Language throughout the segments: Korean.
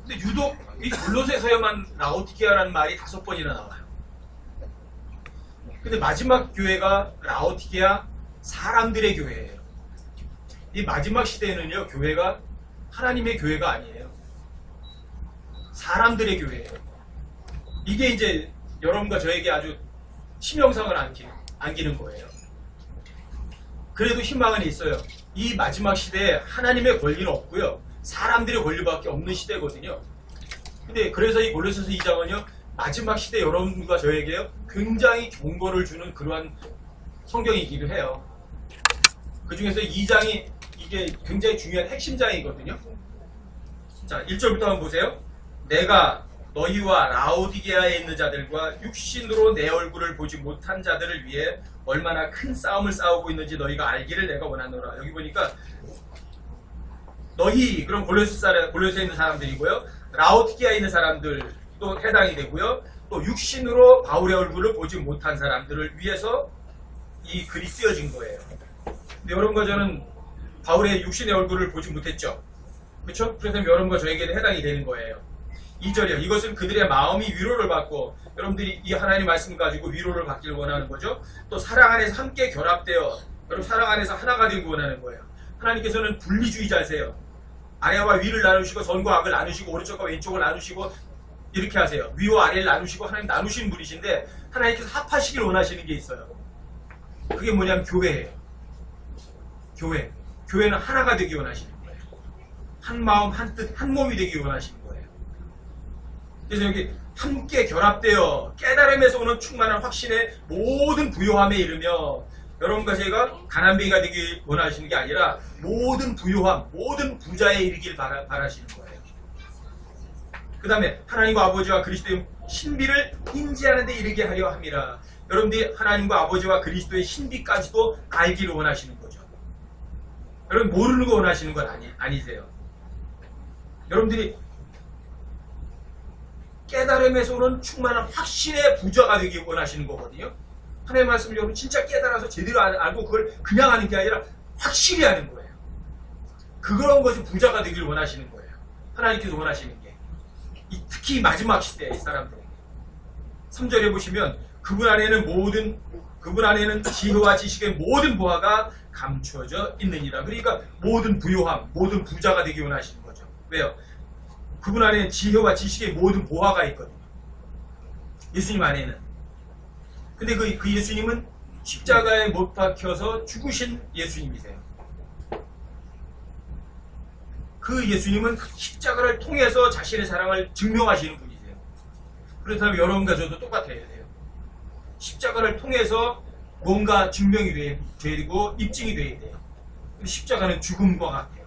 근데 유독 이 골로새서에만 라오디게아라는 말이 5번이나 나와요. 근데 마지막 교회가 라오디게아 사람들의 교회예요. 이 마지막 시대에는요, 교회가 하나님의 교회가 아니에요. 사람들의 교회예요. 이게 이제 여러분과 저에게 아주 치명상을 안기는 거예요. 그래도 희망은 있어요. 이 마지막 시대에 하나님의 권리는 없고요, 사람들의 권리밖에 없는 시대거든요. 근데 그래서 이 골로새서 2장은요, 마지막 시대 여러분과 저에게요, 굉장히 경고를 주는 그러한 성경이기도 해요. 그 중에서 2장이 이게 굉장히 중요한 핵심장이거든요. 자, 1절부터 한번 보세요. 내가 너희와 라오디게아에 있는 자들과 육신으로 내 얼굴을 보지 못한 자들을 위해 얼마나 큰 싸움을 싸우고 있는지 너희가 알기를 내가 원하노라. 여기 보니까 너희, 그럼 골로새에 있는 사람들이고요, 라오디게아에 있는 사람들도 해당이 되고요, 또 육신으로 바울의 얼굴을 보지 못한 사람들을 위해서 이 글이 쓰여진 거예요. 근데 여러분과 저는 바울의 육신의 얼굴을 보지 못했죠. 그렇죠? 그래서 여러분과 저에게도 해당이 되는 거예요. 2절이요. 이것은 그들의 마음이 위로를 받고, 여러분들이 이 하나님의 말씀을 가지고 위로를 받기를 원하는 거죠. 또 사랑 안에서 함께 결합되어, 여러분 사랑 안에서 하나가 되기 원하는 거예요. 하나님께서는 분리주의자세요. 아래와 위를 나누시고 선과 악을 나누시고 오른쪽과 왼쪽을 나누시고 이렇게 하세요. 위와 아래를 나누시고 하나님 나누시는 분이신데, 하나님께서 합하시길 원하시는 게 있어요. 그게 뭐냐면 교회예요. 교회는 하나가 되기 원하시는 거예요. 한 마음 한 뜻 한 몸이 되기 원하시는 거예요. 그래서 여기 함께 결합되어 깨달음에서 오는 충만한 확신의 모든 부요함에 이르며, 여러분과 제가 가난뱅이가 되기 원하시는 게 아니라 모든 부요함, 모든 부자에 이르길 바라시는 거예요. 그 다음에 하나님과 아버지와 그리스도의 신비를 인지하는 데 이르게 하려 함이라. 여러분들이 하나님과 아버지와 그리스도의 신비까지도 알기를 원하시는 거죠. 여러분 모르는 거 원하시는 건 아니세요. 여러분들이 깨달음에서 오는 충만한 확신의 부자가 되기 원하시는 거거든요. 하나님의 말씀을 여러분 진짜 깨달아서 제대로 알고 그걸 그냥 하는 게 아니라 확실히 하는 거예요. 그런 것이 부자가 되기를 원하시는 거예요. 하나님께서 원하시는 게. 특히 마지막 시대의 사람들에게. 3절에 보시면 그분 안에는 지혜와 지식의 모든 보화가 감추어져 있느니라. 그러니까 모든 부요함, 모든 부자가 되기 원하시는 거죠. 왜요? 그분 안에는 지혜와 지식의 모든 보화가 있거든요. 예수님 안에는. 근데 그 예수님은 십자가에 못 박혀서 죽으신 예수님이세요. 그 예수님은 십자가를 통해서 자신의 사랑을 증명하시는 분이세요. 그렇다면 여러분과 저도 똑같아야 돼요. 십자가를 통해서 뭔가 증명이 돼야 되고 입증이 돼야 돼요. 근데 십자가는 죽음과 같아요.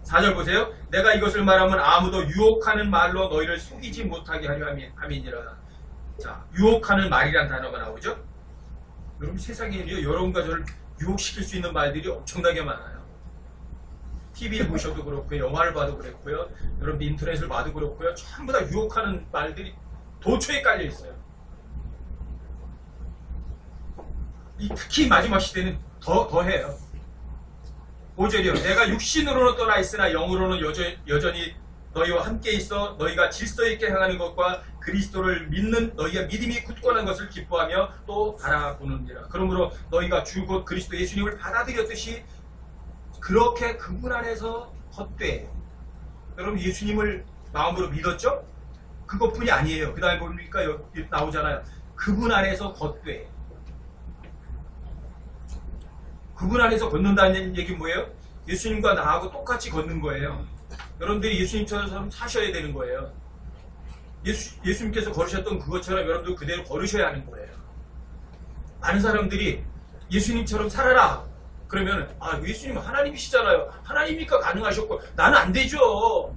4절 보세요. 내가 이것을 말하면 아무도 유혹하는 말로 너희를 속이지 못하게 하려 함이니라. 자, 유혹하는 말이란 단어가 나오죠. 여러분 세상에 여러분과 저를 유혹시킬 수 있는 말들이 엄청나게 많아요. TV를 보셔도 그렇고요, 영화를 봐도 그렇고요, 여러분 인터넷을 봐도 그렇고요, 전부 다 유혹하는 말들이 도처에 깔려 있어요. 특히 마지막 시대는 더 해요. 5절이요. 내가 육신으로는 떠나 있으나 영으로는 여전히 너희와 함께 있어 너희가 질서 있게 행하는 것과 그리스도를 믿는 너희의 믿음이 굳건한 것을 기뻐하며 또 바라보느니라. 그러므로 너희가 주 곧 그리스도 예수님을 받아들였듯이 그렇게 그분 안에서 헛되어요. 여러분 예수님을 마음으로 믿었죠? 그것뿐이 아니에요. 그 다음에 보니까 여기 나오잖아요. 그분 안에서 걷되. 그분 안에서 걷는다는 얘기는 뭐예요? 예수님과 나하고 똑같이 걷는 거예요. 여러분들이 예수님처럼 사셔야 되는 거예요. 예수님께서 걸으셨던 그것처럼 여러분도 그대로 걸으셔야 하는 거예요. 많은 사람들이 예수님처럼 살아라. 그러면 예수님은 하나님이시잖아요. 하나님이니까 가능하셨고 나는 안 되죠.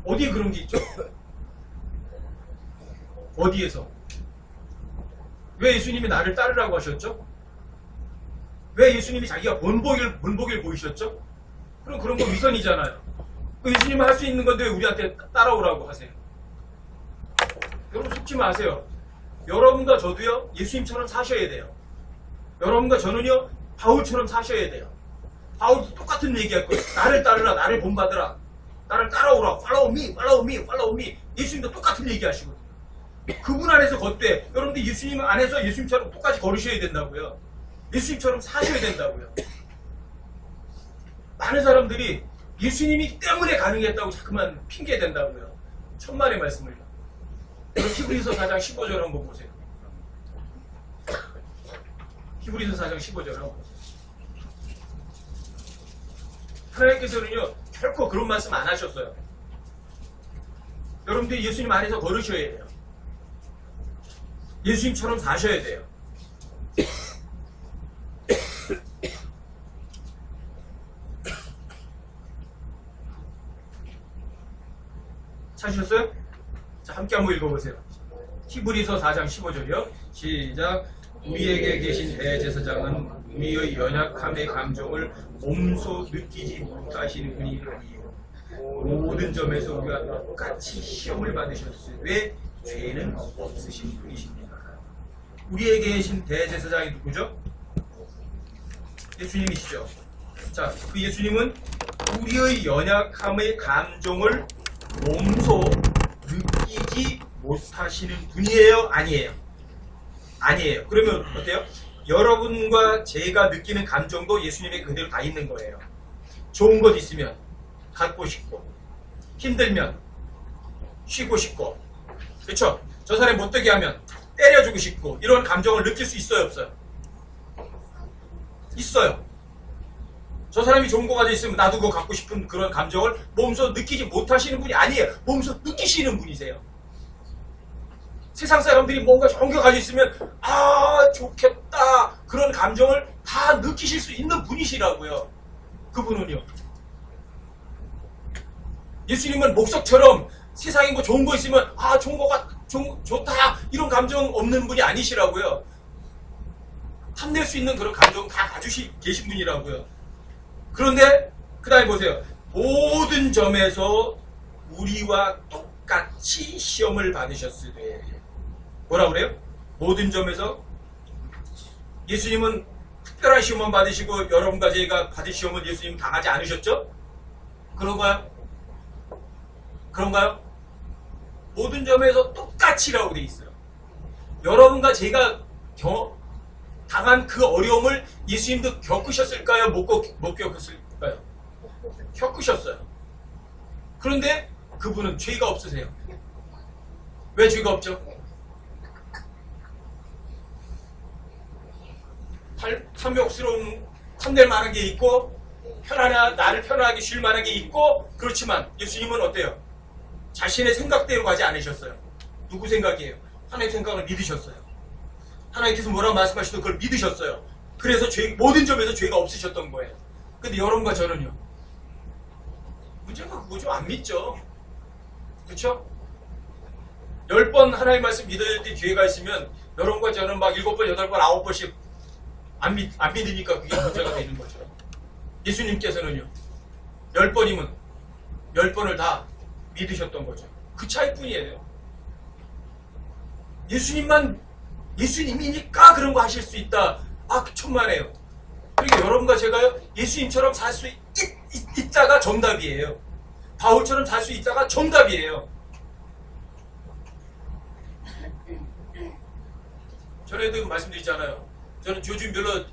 어디에 그런 게 있죠? 어디에서? 왜 예수님이 나를 따르라고 하셨죠? 왜 예수님이 자기가 본보기를 보이셨죠? 그럼 그런 거 위선이잖아요. 예수님은 할 수 있는 건데 왜 우리한테 따라오라고 하세요? 여러분 속지 마세요. 여러분과 저도요 예수님처럼 사셔야 돼요. 여러분과 저는요 바울처럼 사셔야 돼요. 바울도 똑같은 얘기할 거예요. 나를 따르라, 나를 본받으라, 나를 따라오라, follow me, follow me, follow me. 예수님도 똑같은 얘기 하시거든요. 그분 안에서 걷되, 여러분들 예수님 안에서 예수님처럼 똑같이 걸으셔야 된다고요. 예수님처럼 사셔야 된다고요. 많은 사람들이 예수님이 때문에 가능했다고 자꾸만 핑계댄다고요. 천만의 말씀을요. 히브리서 4장 15절 한번 보세요. 히브리서 4장 15절 한번 보세요. 하나님께서는요, 결코 그런 말씀 안 하셨어요. 여러분들이 예수님 안에서 걸으셔야 돼요. 예수님처럼 사셔야 돼요. 찾으셨어요? 자, 함께 한번 읽어보세요. 히브리서 4장 15절이요. 시작. 우리에게 계신 대제사장은 우리의 연약함의 감정을 몸소 느끼지 못하시는 분이 아니에요. 모든 점에서 우리가 똑같이 시험을 받으셨으되 죄는 없으신 분이십니다. 우리에게 계신 대제사장이 누구죠? 예수님이시죠. 자, 그 예수님은 우리의 연약함의 감정을 몸소 느끼지 못하시는 분이에요? 아니에요? 아니에요. 그러면 어때요? 여러분과 제가 느끼는 감정도 예수님의 그대로 다 있는 거예요. 좋은 것 있으면 갖고 싶고, 힘들면 쉬고 싶고, 그렇죠? 저 사람이 못되게 하면 때려주고 싶고, 이런 감정을 느낄 수 있어요, 없어요? 있어요. 저 사람이 좋은 거 가지고 있으면 나도 그거 갖고 싶은 그런 감정을 몸소 느끼지 못하시는 분이 아니에요. 몸소 느끼시는 분이세요. 세상 사람들이 뭔가 좋은 거 가지고 있으면 아 좋겠다 그런 감정을 다 느끼실 수 있는 분이시라고요. 그분은요. 예수님은 목석처럼 세상에 뭐 좋은 거 있으면 아 좋은 거가 좋다 이런 감정 없는 분이 아니시라고요. 탐낼 수 있는 그런 감정 다 가지고 계신 분이라고요. 그런데 그 다음에 보세요. 모든 점에서 우리와 똑같이 시험을 받으셨으되 뭐라 그래요? 모든 점에서 예수님은 특별한 시험만 받으시고 여러분과 제가 받을 시험은 예수님 당하지 않으셨죠? 그런가요? 그런가요? 모든 점에서 똑같이라고 돼 있어요. 여러분과 제가 당한 그 어려움을 예수님도 겪으셨을까요? 못 겪으셨을까요? 겪으셨어요. 그런데 그분은 죄가 없으세요. 왜 죄가 없죠? 탐욕스러운 탐낼 만한 게 있고 나를 편안하게 쉴 만한 게 있고 그렇지만 예수님은 어때요? 자신의 생각대로 가지 않으셨어요. 누구 생각이에요? 하나님의 생각을 믿으셨어요. 하나님께서 뭐라고 말씀하시도 그걸 믿으셨어요. 그래서 모든 점에서 죄가 없으셨던 거예요. 근데 여러분과 저는요. 문제가 그거죠. 안 믿죠. 그렇죠? 10번 하나님 말씀 믿을 때 죄가 있으면 여러분과 저는 막 7번, 8번, 9번씩 안 믿으니까 그게 문제가 되는 거죠. 예수님께서는요. 10번이면 10번을 다 믿으셨던 거죠. 그 차이뿐이에요. 예수님이니까 그런 거 하실 수 있다. 아, 천만에요. 그러니까 여러분과 제가요, 예수님처럼 살 수 있다가 정답이에요. 바울처럼 살 수 있다가 정답이에요. 전에도 말씀드렸잖아요. 저는 조지 뮬러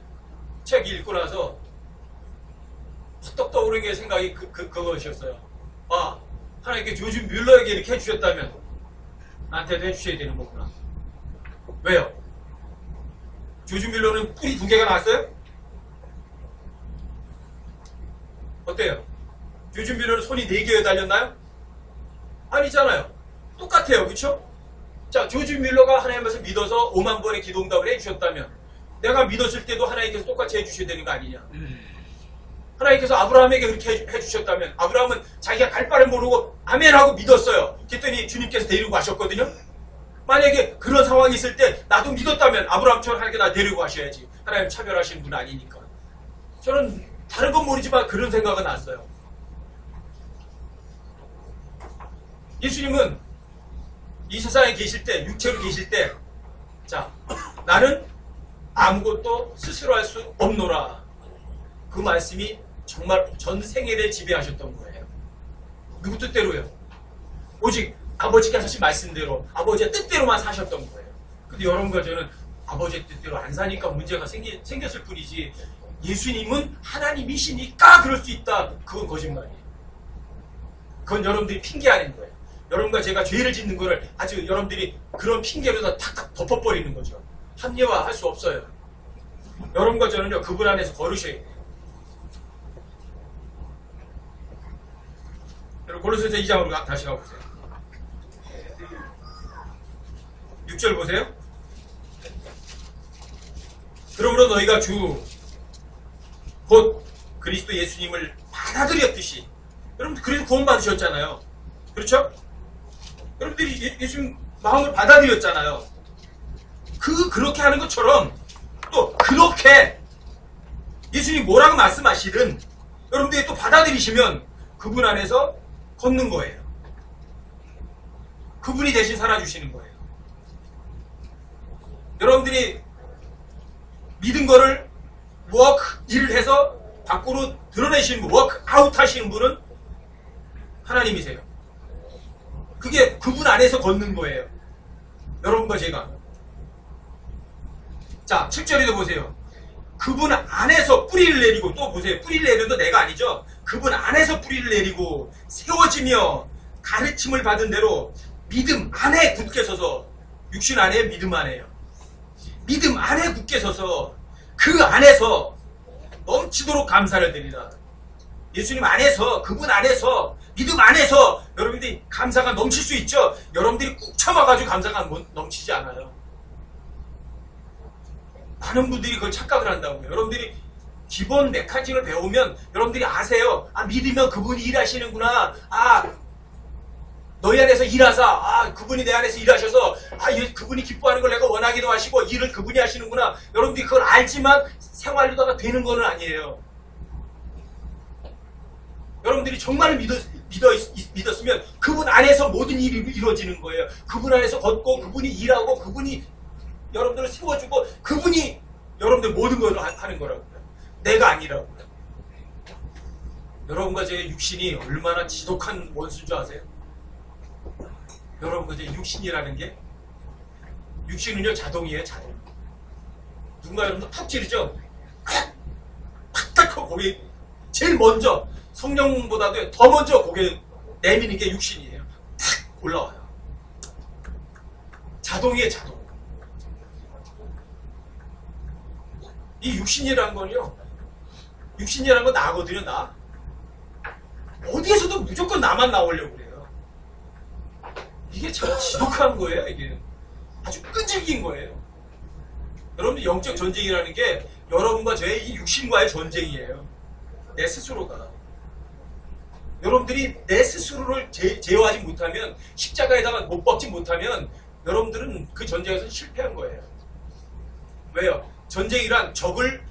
책 읽고 나서 툭 떠오르는 게 생각이 그것이었어요. 아, 하나님께 조지 뮬러에게 이렇게 해주셨다면 나한테도 해주셔야 되는 거구나. 왜요? 조지 뮬러는 뿔이 2개가 나왔어요? 어때요? 조지 뮬러는 손이 4개에 달렸나요? 아니잖아요. 똑같아요. 그쵸? 자, 조지 뮬러가 하나님 말씀 믿어서 5만 번의 기도응답을 해주셨다면 내가 믿었을 때도 하나님께서 똑같이 해주셔야 되는 거 아니냐? 하나님께서 아브라함에게 그렇게 해주셨다면 아브라함은 자기가 갈 바를 모르고 아멘하고 믿었어요. 그랬더니 주님께서 데리고 가셨거든요. 만약에 그런 상황이 있을 때 나도 믿었다면 아브라함처럼 하나님께 나 데리고 가셔야지. 하나님 차별하시는 분 아니니까. 저는 다른 건 모르지만 그런 생각은 났어요. 예수님은 이 세상에 계실 때, 육체로 계실 때, 자, 나는 아무것도 스스로 할 수 없노라. 그 말씀이 정말 전 생애를 지배하셨던 거예요. 누구 뜻대로요? 오직 아버지께서 하신 말씀대로 아버지의 뜻대로만 사셨던 거예요. 근데 여러분과 저는 아버지의 뜻대로 안 사니까 문제가 생겼을 뿐이지, 예수님은 하나님이시니까 그럴 수 있다, 그건 거짓말이에요. 그건 여러분들이 핑계하는 거예요. 여러분과 제가 죄를 짓는 거를 아주 여러분들이 그런 핑계로 다 탁탁 덮어버리는 거죠. 합리화할 수 없어요. 여러분과 저는요, 그분 안에서 걸으셔야 돼요. 여러분, 고린도전서 2장으로 다시 가보세요. 6절 보세요. 그러므로 너희가 주 곧 그리스도 예수님을 받아들였듯이, 여러분 그래서 구원 받으셨잖아요. 그렇죠? 여러분들이 예수님 마음을 받아들였잖아요. 그렇게 하는 것처럼 또 그렇게 예수님 뭐라고 말씀하시든 여러분들이 또 받아들이시면 그분 안에서 걷는 거예요. 그분이 대신 살아주시는 거예요. 여러분들이 믿은 거를 일을 해서 밖으로 드러내시는 분, 워크아웃 하시는 분은 하나님이세요. 그게 그분 안에서 걷는 거예요. 여러분과 제가. 자, 7절에도 보세요. 그분 안에서 뿌리를 내리고, 또 보세요. 뿌리를 내려도 내가 아니죠. 그분 안에서 뿌리를 내리고 세워지며 가르침을 받은 대로 믿음 안에 굳게 서서, 육신 안에 믿음 안에요. 믿음 안에 굳게 서서 그 안에서 넘치도록 감사를 드리라. 예수님 안에서, 그분 안에서, 믿음 안에서 여러분들이 감사가 넘칠 수 있죠. 여러분들이 꾹 참아가지고 감사가 넘치지 않아요. 많은 분들이 그걸 착각을 한다고요. 여러분들이 기본 메커니즘을 배우면 여러분들이 아세요. 아, 믿으면 그분이 일하시는구나. 아, 너희 안에서 일하사, 아, 그분이 내 안에서 일하셔서, 아, 그분이 기뻐하는 걸 내가 원하기도 하시고 일을 그분이 하시는구나. 여러분들이 그걸 알지만 생활하다가 되는 건 아니에요. 여러분들이 정말 믿었으면 그분 안에서 모든 일이 이루어지는 거예요. 그분 안에서 걷고 그분이 일하고 그분이 여러분들을 세워주고 그분이 여러분들 모든 걸 하는 거라고요. 내가 아니라고요. 여러분과 제 육신이 얼마나 지독한 원수인 줄 아세요? 여러분과 제 육신이라는 게, 육신은요 자동이에요. 자동. 누군가 여러분들 탁 찌르죠? 탁탁 하고 거기 제일 먼저, 성령보다도 더 먼저 고개 내미는 게 육신이에요. 탁 올라와요. 자동이에요, 자동. 이 육신이라는 건요, 육신이라는 건 나거든요, 나. 어디에서도 무조건 나만 나오려고 그래요. 이게 참 지독한 거예요, 이게. 아주 끈질긴 거예요. 여러분들 영적 전쟁이라는 게 여러분과 저의 이 육신과의 전쟁이에요. 내 스스로가. 여러분들이 내 스스로를 제어하지 못하면, 십자가에다가 못 박지 못하면 여러분들은 그 전쟁에서 실패한 거예요. 왜요? 전쟁이란 적을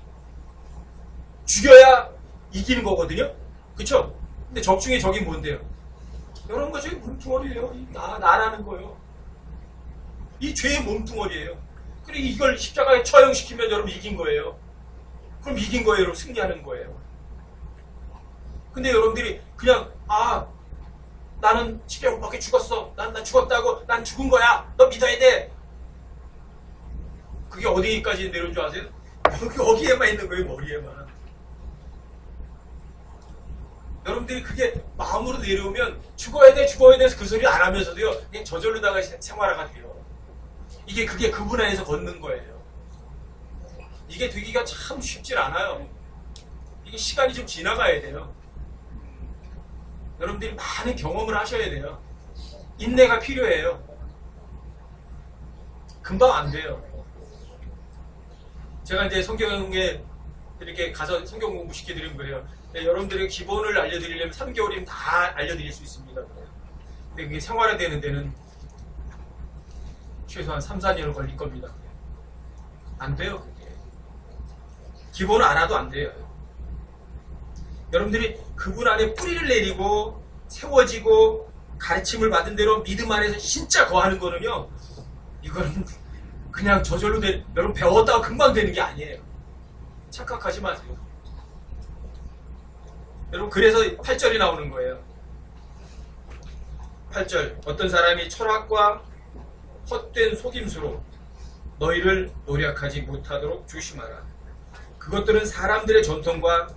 죽여야 이기는 거거든요. 그쵸? 근데 적 중에 적이 뭔데요? 여러분과 저희 몸뚱어리예요. 나라는 거예요. 이 죄의 몸뚱어리예요. 그리고 이걸 십자가에 처형시키면 여러분 이긴 거예요. 그럼 이긴 거예요. 여러분 승리하는 거예요. 근데 여러분들이 그냥 나는 십자가 못 박혀 죽었어. 난 죽었다고. 난 죽은 거야. 너 믿어야 돼. 그게 어디까지 내려온 줄 아세요? 여기에만 있는 거예요. 머리에만. 여러분들이 그게 마음으로 내려오면 죽어야 돼 해서 그 소리 안 하면서도요, 그냥 저절로다가 생활화가 돼요. 그게 그분 안에서 걷는 거예요. 이게 되기가 참 쉽질 않아요. 이게 시간이 좀 지나가야 돼요. 여러분들이 많은 경험을 하셔야 돼요. 인내가 필요해요. 금방 안 돼요. 제가 이제 성경에 이렇게 가서 성경 공부 시켜드린 거예요. 네, 여러분들의 기본을 알려드리려면 3개월이면 다 알려드릴 수 있습니다. 근데 그게 생활화되는 데는 최소한 3, 4년은 걸릴 겁니다. 안 돼요, 그게. 기본을 알아도 안 돼요. 여러분들이 그분 안에 뿌리를 내리고 세워지고 가르침을 받은 대로 믿음 안에서 진짜 거하는 거는요, 이거는 그냥 저절로 여러분 배웠다고 금방 되는 게 아니에요. 착각하지 마세요. 여러분 그래서 8절이 나오는 거예요. 8절 어떤 사람이 철학과 헛된 속임수로 너희를 노력하지 못하도록 조심하라. 그것들은 사람들의 전통과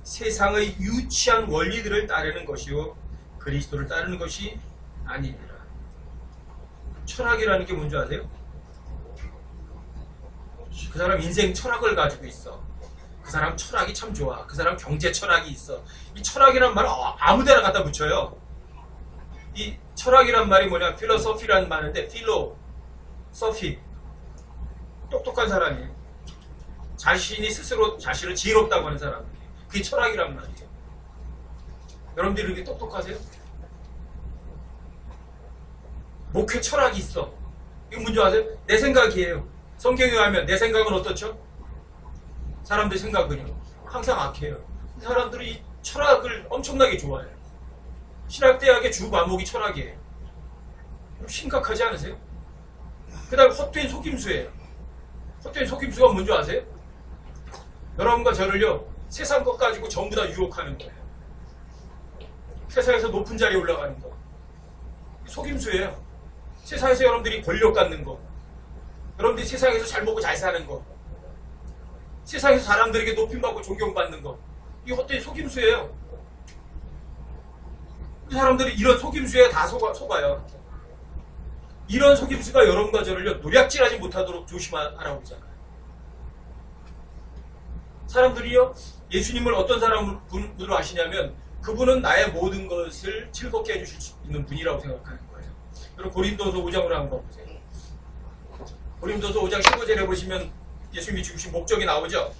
세상의 유치한 원리들을 따르는 것이요 그리스도를 따르는 것이 아니니라. 철학이라는 게 뭔지 아세요? 그 사람 인생 철학을 가지고 있어. 그 사람 철학이 참 좋아. 그 사람 경제 철학이 있어. 이 철학이란 말을 아무데나 갖다 붙여요. 이 철학이란 말이 뭐냐? 필로소피라는 말인데 필로소피 똑똑한 사람이 자신이 스스로 자신을 지혜롭다고 하는 사람, 그게 철학이란 말이에요. 여러분들이 이렇게 똑똑하세요? 목회 철학이 있어. 이거 뭔지 아세요? 내 생각이에요. 성경에 의하면 내 생각은 어떻죠? 사람들 생각은요 항상 악해요. 사람들이 이 철학을 엄청나게 좋아해요. 신학대학의 주 과목이 철학이에요. 심각하지 않으세요? 그 다음에 헛된 속임수예요. 헛된 속임수가 뭔지 아세요? 여러분과 저를요 세상 것 가지고 전부 다 유혹하는 거예요. 세상에서 높은 자리에 올라가는 거 속임수예요. 세상에서 여러분들이 권력 갖는 거, 여러분들이 세상에서 잘 먹고 잘 사는 거, 세상에서 사람들에게 높임받고 존경받는 거, 이게 헛된 속임수예요. 사람들이 이런 속임수에 다 속아요. 이런 속임수가 여러분과 저를요 노략질하지 못하도록 조심하라고 그러잖아요. 사람들이요 예수님을 어떤 사람으로 아시냐면 그분은 나의 모든 것을 즐겁게 해주실 수 있는 분이라고 생각하는 거예요. 여러분 고린도서 5장으로 한번 보세요. 고린도서 5장 15절에 보시면 예수님이 주신 목적이 나오죠.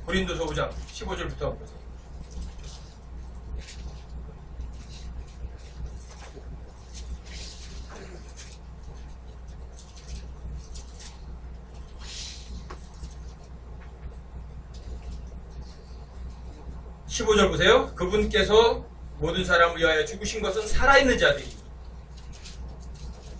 고린도서 5장 15절부터 한번 보세요. (15절) 보세요. 그분께서 모든 사람을 위하여 죽으신 것은 살아있는 자들이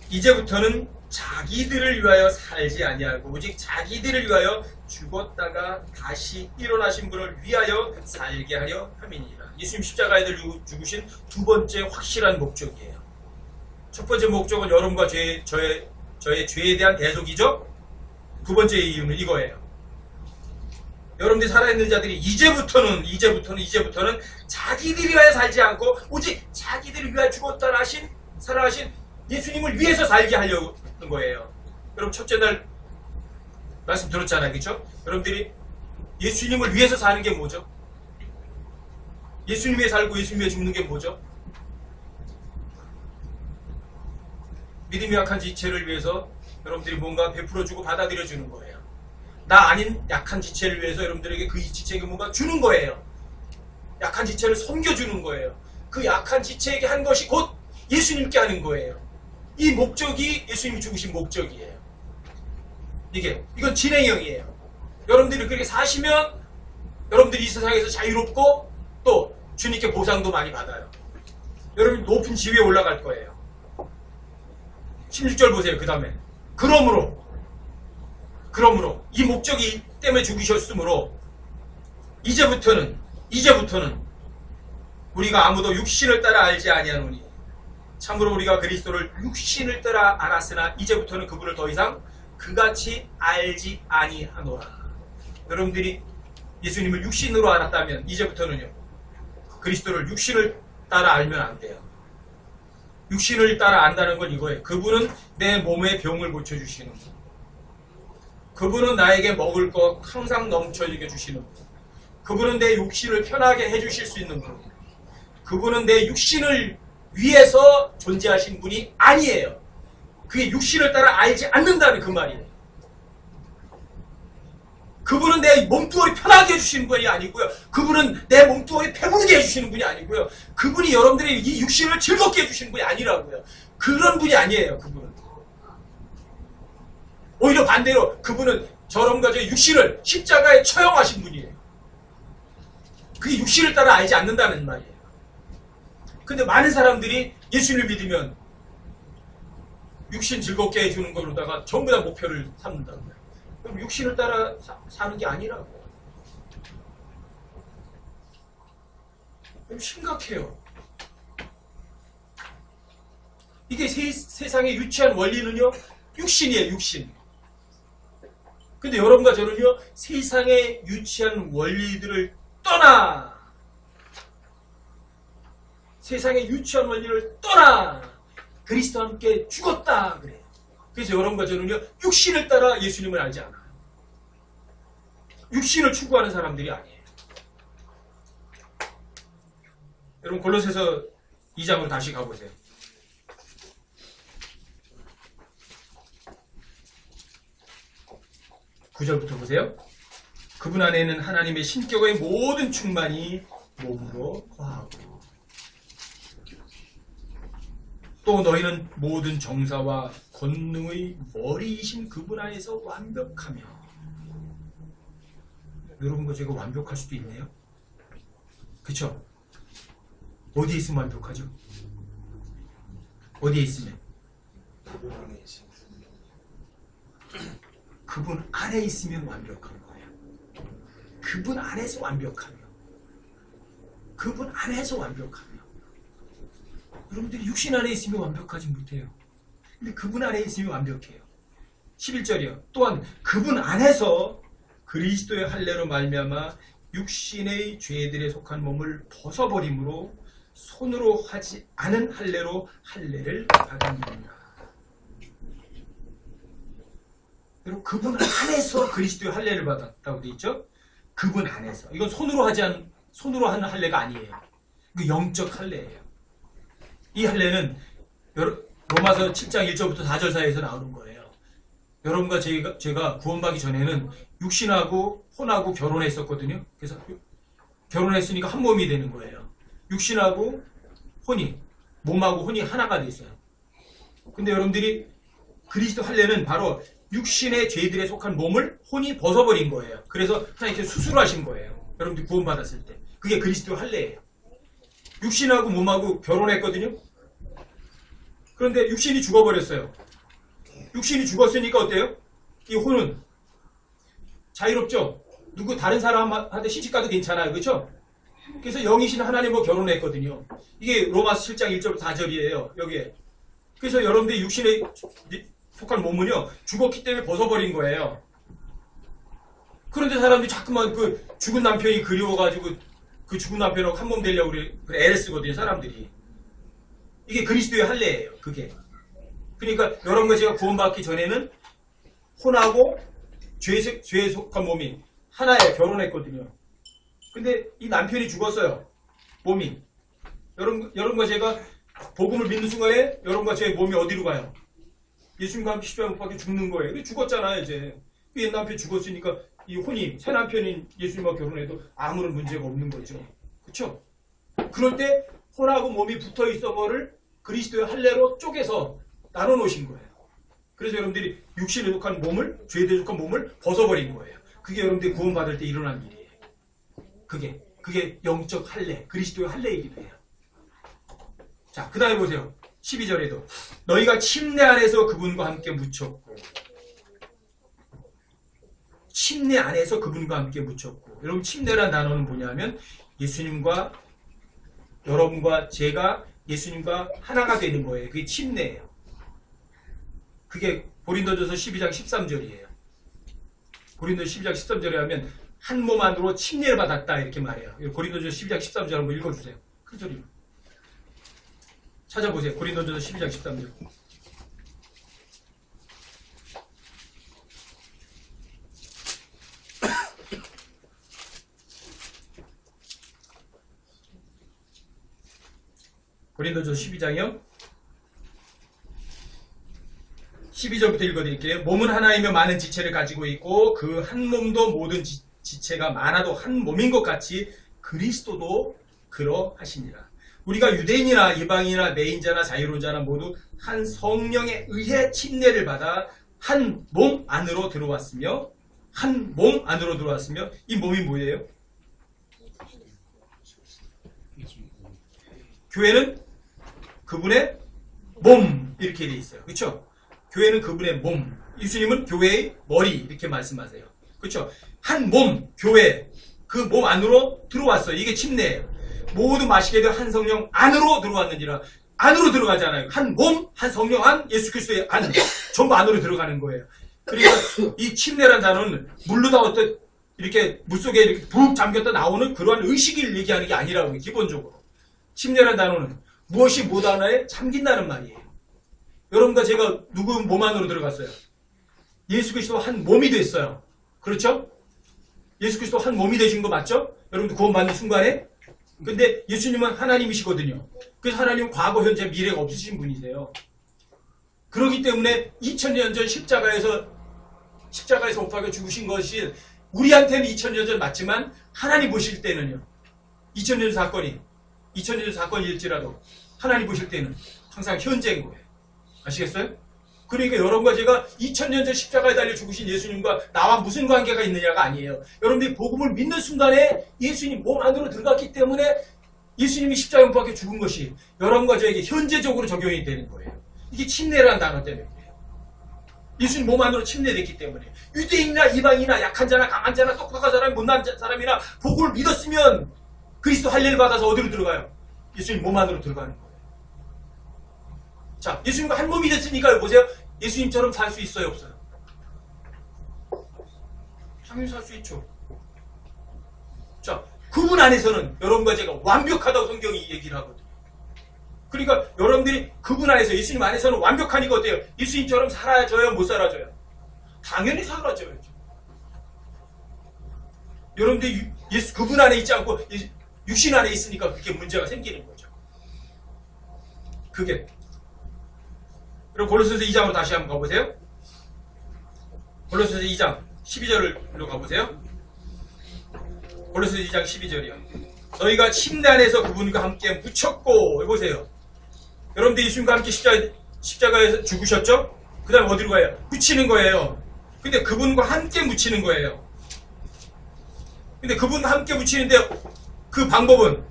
이제부터는 자기들을 위하여 살지 아니하고 오직 자기들을 위하여 죽었다가 다시 일어나신 분을 위하여 살게 하려 함이니라. 예수님 십자가에 달려 죽으신 두 번째 확실한 목적이에요. 첫 번째 목적은 여러분과 저의 죄에 대한 대속이죠. 두 번째 이유는 이거예요. 여러분들이 살아있는 자들이 이제부터는 자기들을 위하여 살지 않고 오직 자기들을 위하여 죽었다 살아나신 예수님을 위해서 살게 하려는 거예요. 여러분 첫째 날 말씀 들었잖아요. 그렇죠? 여러분들이 예수님을 위해서 사는 게 뭐죠? 예수님 위해 살고 예수님 위해 죽는 게 뭐죠? 믿음이 약한 지체를 위해서 여러분들이 뭔가 베풀어주고 받아들여주는 거예요. 나 아닌 약한 지체를 위해서 여러분들에게 그 지체에게 뭔가 주는 거예요. 약한 지체를 섬겨주는 거예요. 그 약한 지체에게 한 것이 곧 예수님께 하는 거예요. 이 목적이 예수님이 죽으신 목적이에요. 이건 진행형이에요. 여러분들이 그렇게 사시면 여러분들이 이 세상에서 자유롭고 또 주님께 보상도 많이 받아요. 여러분 높은 지위에 올라갈 거예요. 16절 보세요. 그 다음에 그러므로 이 목적이 때문에 죽으셨으므로 이제부터는 우리가 아무도 육신을 따라 알지 아니하노니 참으로 우리가 그리스도를 육신을 따라 알았으나 이제부터는 그분을 더 이상 그같이 알지 아니하노라. 여러분들이 예수님을 육신으로 알았다면 이제부터는요 그리스도를 육신을 따라 알면 안 돼요. 육신을 따라 안다는 건 이거예요. 그분은 내 몸의 병을 고쳐주시는 분, 그분은 나에게 먹을 것 항상 넘쳐지게 주시는 분, 그분은 내 육신을 편하게 해주실 수 있는 분, 그분은 내 육신을 위해서 존재하신 분이 아니에요. 그게 육신을 따라 알지 않는다는 그 말이에요. 그분은 내 몸뚱아리 편하게 해주시는 분이 아니고요. 그분은 내 몸뚱아리 배부르게 해주시는 분이 아니고요. 그분이 여러분들의 이 육신을 즐겁게 해주시는 분이 아니라고요. 그런 분이 아니에요. 그분은 오히려 반대로 그분은 저런 저의 육신을 십자가에 처형하신 분이에요. 그게 육신을 따라 알지 않는다는 말이에요. 근데 많은 사람들이 예수를 믿으면 육신 즐겁게 해주는 걸로다가 전부 다 목표를 삼는다는 거예요. 그럼 육신을 따라 사는 게 아니라고. 그럼 심각해요. 이게 세상의 유치한 원리는요, 육신이에요, 육신. 근데 여러분과 저는요, 세상의 유치한 원리들을 떠나, 세상의 유치한 원리를 떠나 그리스도와 함께 죽었다 그래요. 그래서 여러분과 저는요, 육신을 따라 예수님을 알지 않아요. 육신을 추구하는 사람들이 아니에요. 여러분 골로새서 2장으로 다시 가보세요. 9절부터 보세요. 그분 안에는 하나님의 신격의 모든 충만이 몸으로 거하고 또 너희는 모든 정사와 권능의 머리이신 그분 안에서 완벽하며. 여러분과 제가 완벽할 수도 있네요. 그쵸? 어디에 있으면 완벽하죠? 어디에 있으면? 그분 안에 있으면 완벽한 거예요. 그분 안에서 완벽하며. 그분 안에서 완벽하며. 여러분들이 육신 안에 있으면 완벽하지 못해요. 근데 그분 안에 있으면 완벽해요. 11절이요. 또한 그분 안에서 그리스도의 할례로 말미암아 육신의 죄들에 속한 몸을 벗어버림으로 손으로 하지 않은 할례로 할례를 받았느니라. 그리고 그분 안에서 그리스도의 할례를 받았다고 되어 있죠. 그분 안에서. 이건 손으로 하는 할례가 아니에요. 이거 영적 할례예요. 이 할례는 로마서 7장 1절부터 4절 사이에서 나오는 거예요. 여러분과 제가 구원받기 전에는 육신하고 혼하고 결혼했었거든요. 그래서 결혼했으니까 한 몸이 되는 거예요. 육신하고 혼이, 몸하고 혼이 하나가 돼 있어요. 근데 여러분들이 그리스도 할례는 바로 육신의 죄들에 속한 몸을 혼이 벗어버린 거예요. 그래서 하나님께 수술하신 거예요. 여러분들이 구원받았을 때. 그게 그리스도 할례예요. 육신하고 몸하고 결혼했거든요. 그런데 육신이 죽어버렸어요. 육신이 죽었으니까 어때요? 이 혼은 자유롭죠? 누구 다른 사람한테 시집가도 괜찮아요. 그렇죠? 그래서 영이신 하나님과 결혼했거든요. 이게 로마서 7장 1절 4절이에요. 여기에. 그래서 여러분들이 육신에 속한 몸은요, 죽었기 때문에 벗어버린 거예요. 그런데 사람들이 자꾸만 그 죽은 남편이 그리워가지고 그 죽은 남편하고 한 몸 되려고 애를 쓰거든요, 사람들이. 이게 그리스도의 할례예요, 그게. 그러니까 여러분과 제가 구원받기 전에는 혼하고 죄에 속한 몸이 하나에 결혼했거든요. 근데 이 남편이 죽었어요, 몸이. 여러분과 제가 복음을 믿는 순간에 여러분과 제 몸이 어디로 가요? 예수님과 함께 십자가에 못 박혀 죽는 거예요. 죽었잖아요, 이제. 옛 남편 죽었으니까 이 혼이 새 남편인 예수님과 결혼해도 아무런 문제가 없는 거죠. 그렇죠? 그럴 때 혼하고 몸이 붙어 있어 거를 그리스도의 할례로 쪼개서 나눠 놓으신 거예요. 그래서 여러분들이 육신에 속한 몸을, 죄에 속한 몸을 벗어버린 거예요. 그게 여러분들이 구원받을 때 일어난 일이에요. 그게 영적 할례, 그리스도의 할례이기도 해요. 자, 그 다음에 보세요. 12절에도 너희가 침례 안에서 그분과 함께 묻혔고, 침례 안에서 그분과 함께 묻혔고. 여러분, 침례라는 단어는 뭐냐면 예수님과 여러분과 제가 예수님과 하나가 되는 거예요. 그게 침례예요. 그게 고린도전서 12장 13절이에요. 고린도전서 12장 13절에 하면 한 몸 안으로 침례를 받았다 이렇게 말해요. 고린도전서 12장 13절 한번 읽어주세요. 큰 소리로. 찾아보세요. 고린도전서 12장 13절. 고린도전서 12장이요. 12절부터 읽어드릴게요. 몸은 하나이며 많은 지체를 가지고 있고 그 한 몸도 모든 지체가 많아도 한 몸인 것 같이 그리스도도 그러하시니라. 우리가 유대인이나 이방인이나 내인자나 자유론자나 모두 한 성령에 의해 침례를 받아 한 몸 안으로 들어왔으며 이 몸이 뭐예요? 교회는 그분의 몸 이렇게 돼 있어요. 그렇죠? 교회는 그분의 몸 예수님은 교회의 머리 이렇게 말씀하세요. 그렇죠? 한 몸, 교회, 그 몸 안으로 들어왔어요. 이게 침례예요. 모두 마시게 될 한 성령 안으로 들어왔는지라. 안으로 들어가잖아요. 한 몸, 한 성령, 한 예수 그리스도의 안, 전부 안으로 들어가는 거예요. 그러니까 이 침례란 단어는 물로 다 어떤 이렇게 물속에 이렇게 푹 잠겼다 나오는 그러한 의식을 얘기하는 게 아니라고 기본적으로. 침례란 단어는 무엇이 무엇 하나에 잠긴다는 말이에요. 여러분과 제가 누구 몸 안으로 들어갔어요? 예수 그리스도 한 몸이 됐어요. 그렇죠? 예수 그리스도 한 몸이 되신 거 맞죠? 여러분들 구원 받는 순간에. 근데 예수님은 하나님이시거든요. 그래서 하나님은 과거, 현재, 미래가 없으신 분이세요. 그렇기 때문에 2000년 전 십자가에서 못 박혀 죽으신 것이 우리한테는 2000년 전 맞지만 하나님 보실 때는요. 2000년 전 사건일지라도 하나님 보실 때는 항상 현재인 거예요. 아시겠어요? 그러니까 여러분과 제가 2000년 전 십자가에 달려 죽으신 예수님과 나와 무슨 관계가 있느냐가 아니에요. 여러분들이 복음을 믿는 순간에 예수님 몸 안으로 들어갔기 때문에 예수님이 십자가에 못 박혀 죽은 것이 여러분과 저에게 현재적으로 적용이 되는 거예요. 이게 침례라는 단어 때문에 그래요. 예수님 몸 안으로 침례됐기 때문에 유대인이나 이방인이나 약한 자나 강한 자나 똑똑한 사람 못난 사람이나 복음을 믿었으면 그리스도 할례를 받아서 어디로 들어가요? 예수님 몸 안으로 들어가는 거예요. 자, 예수님과 한 몸이 됐으니까 보세요. 예수님처럼 살 수 있어요, 없어요? 당연히 살 수 있죠. 자, 그분 안에서는 여러분과 제가 완벽하다고 성경이 얘기를 하거든요. 그러니까 여러분들이 그분 안에서 예수님 안에서는 완벽하니까 어때요? 예수님처럼 살아져요, 못 살아져요? 당연히 살아져야죠. 여러분들이 그분 안에 있지 않고 육신 안에 있으니까 그게 문제가 생기는 거죠. 그게. 그럼 골로새서 2장으로 다시 한번 가보세요. 골로새서 2장 12절로 가보세요. 골로새서 2장 12절이요. 너희가 침례 안에서 그분과 함께 묻혔고, 보세요. 여러분들 예수님과 함께 십자가에서 죽으셨죠? 그 다음에 어디로 가요? 묻히는 거예요. 근데 그분과 함께 묻히는 거예요. 근데 그분과 함께 묻히는데 그 방법은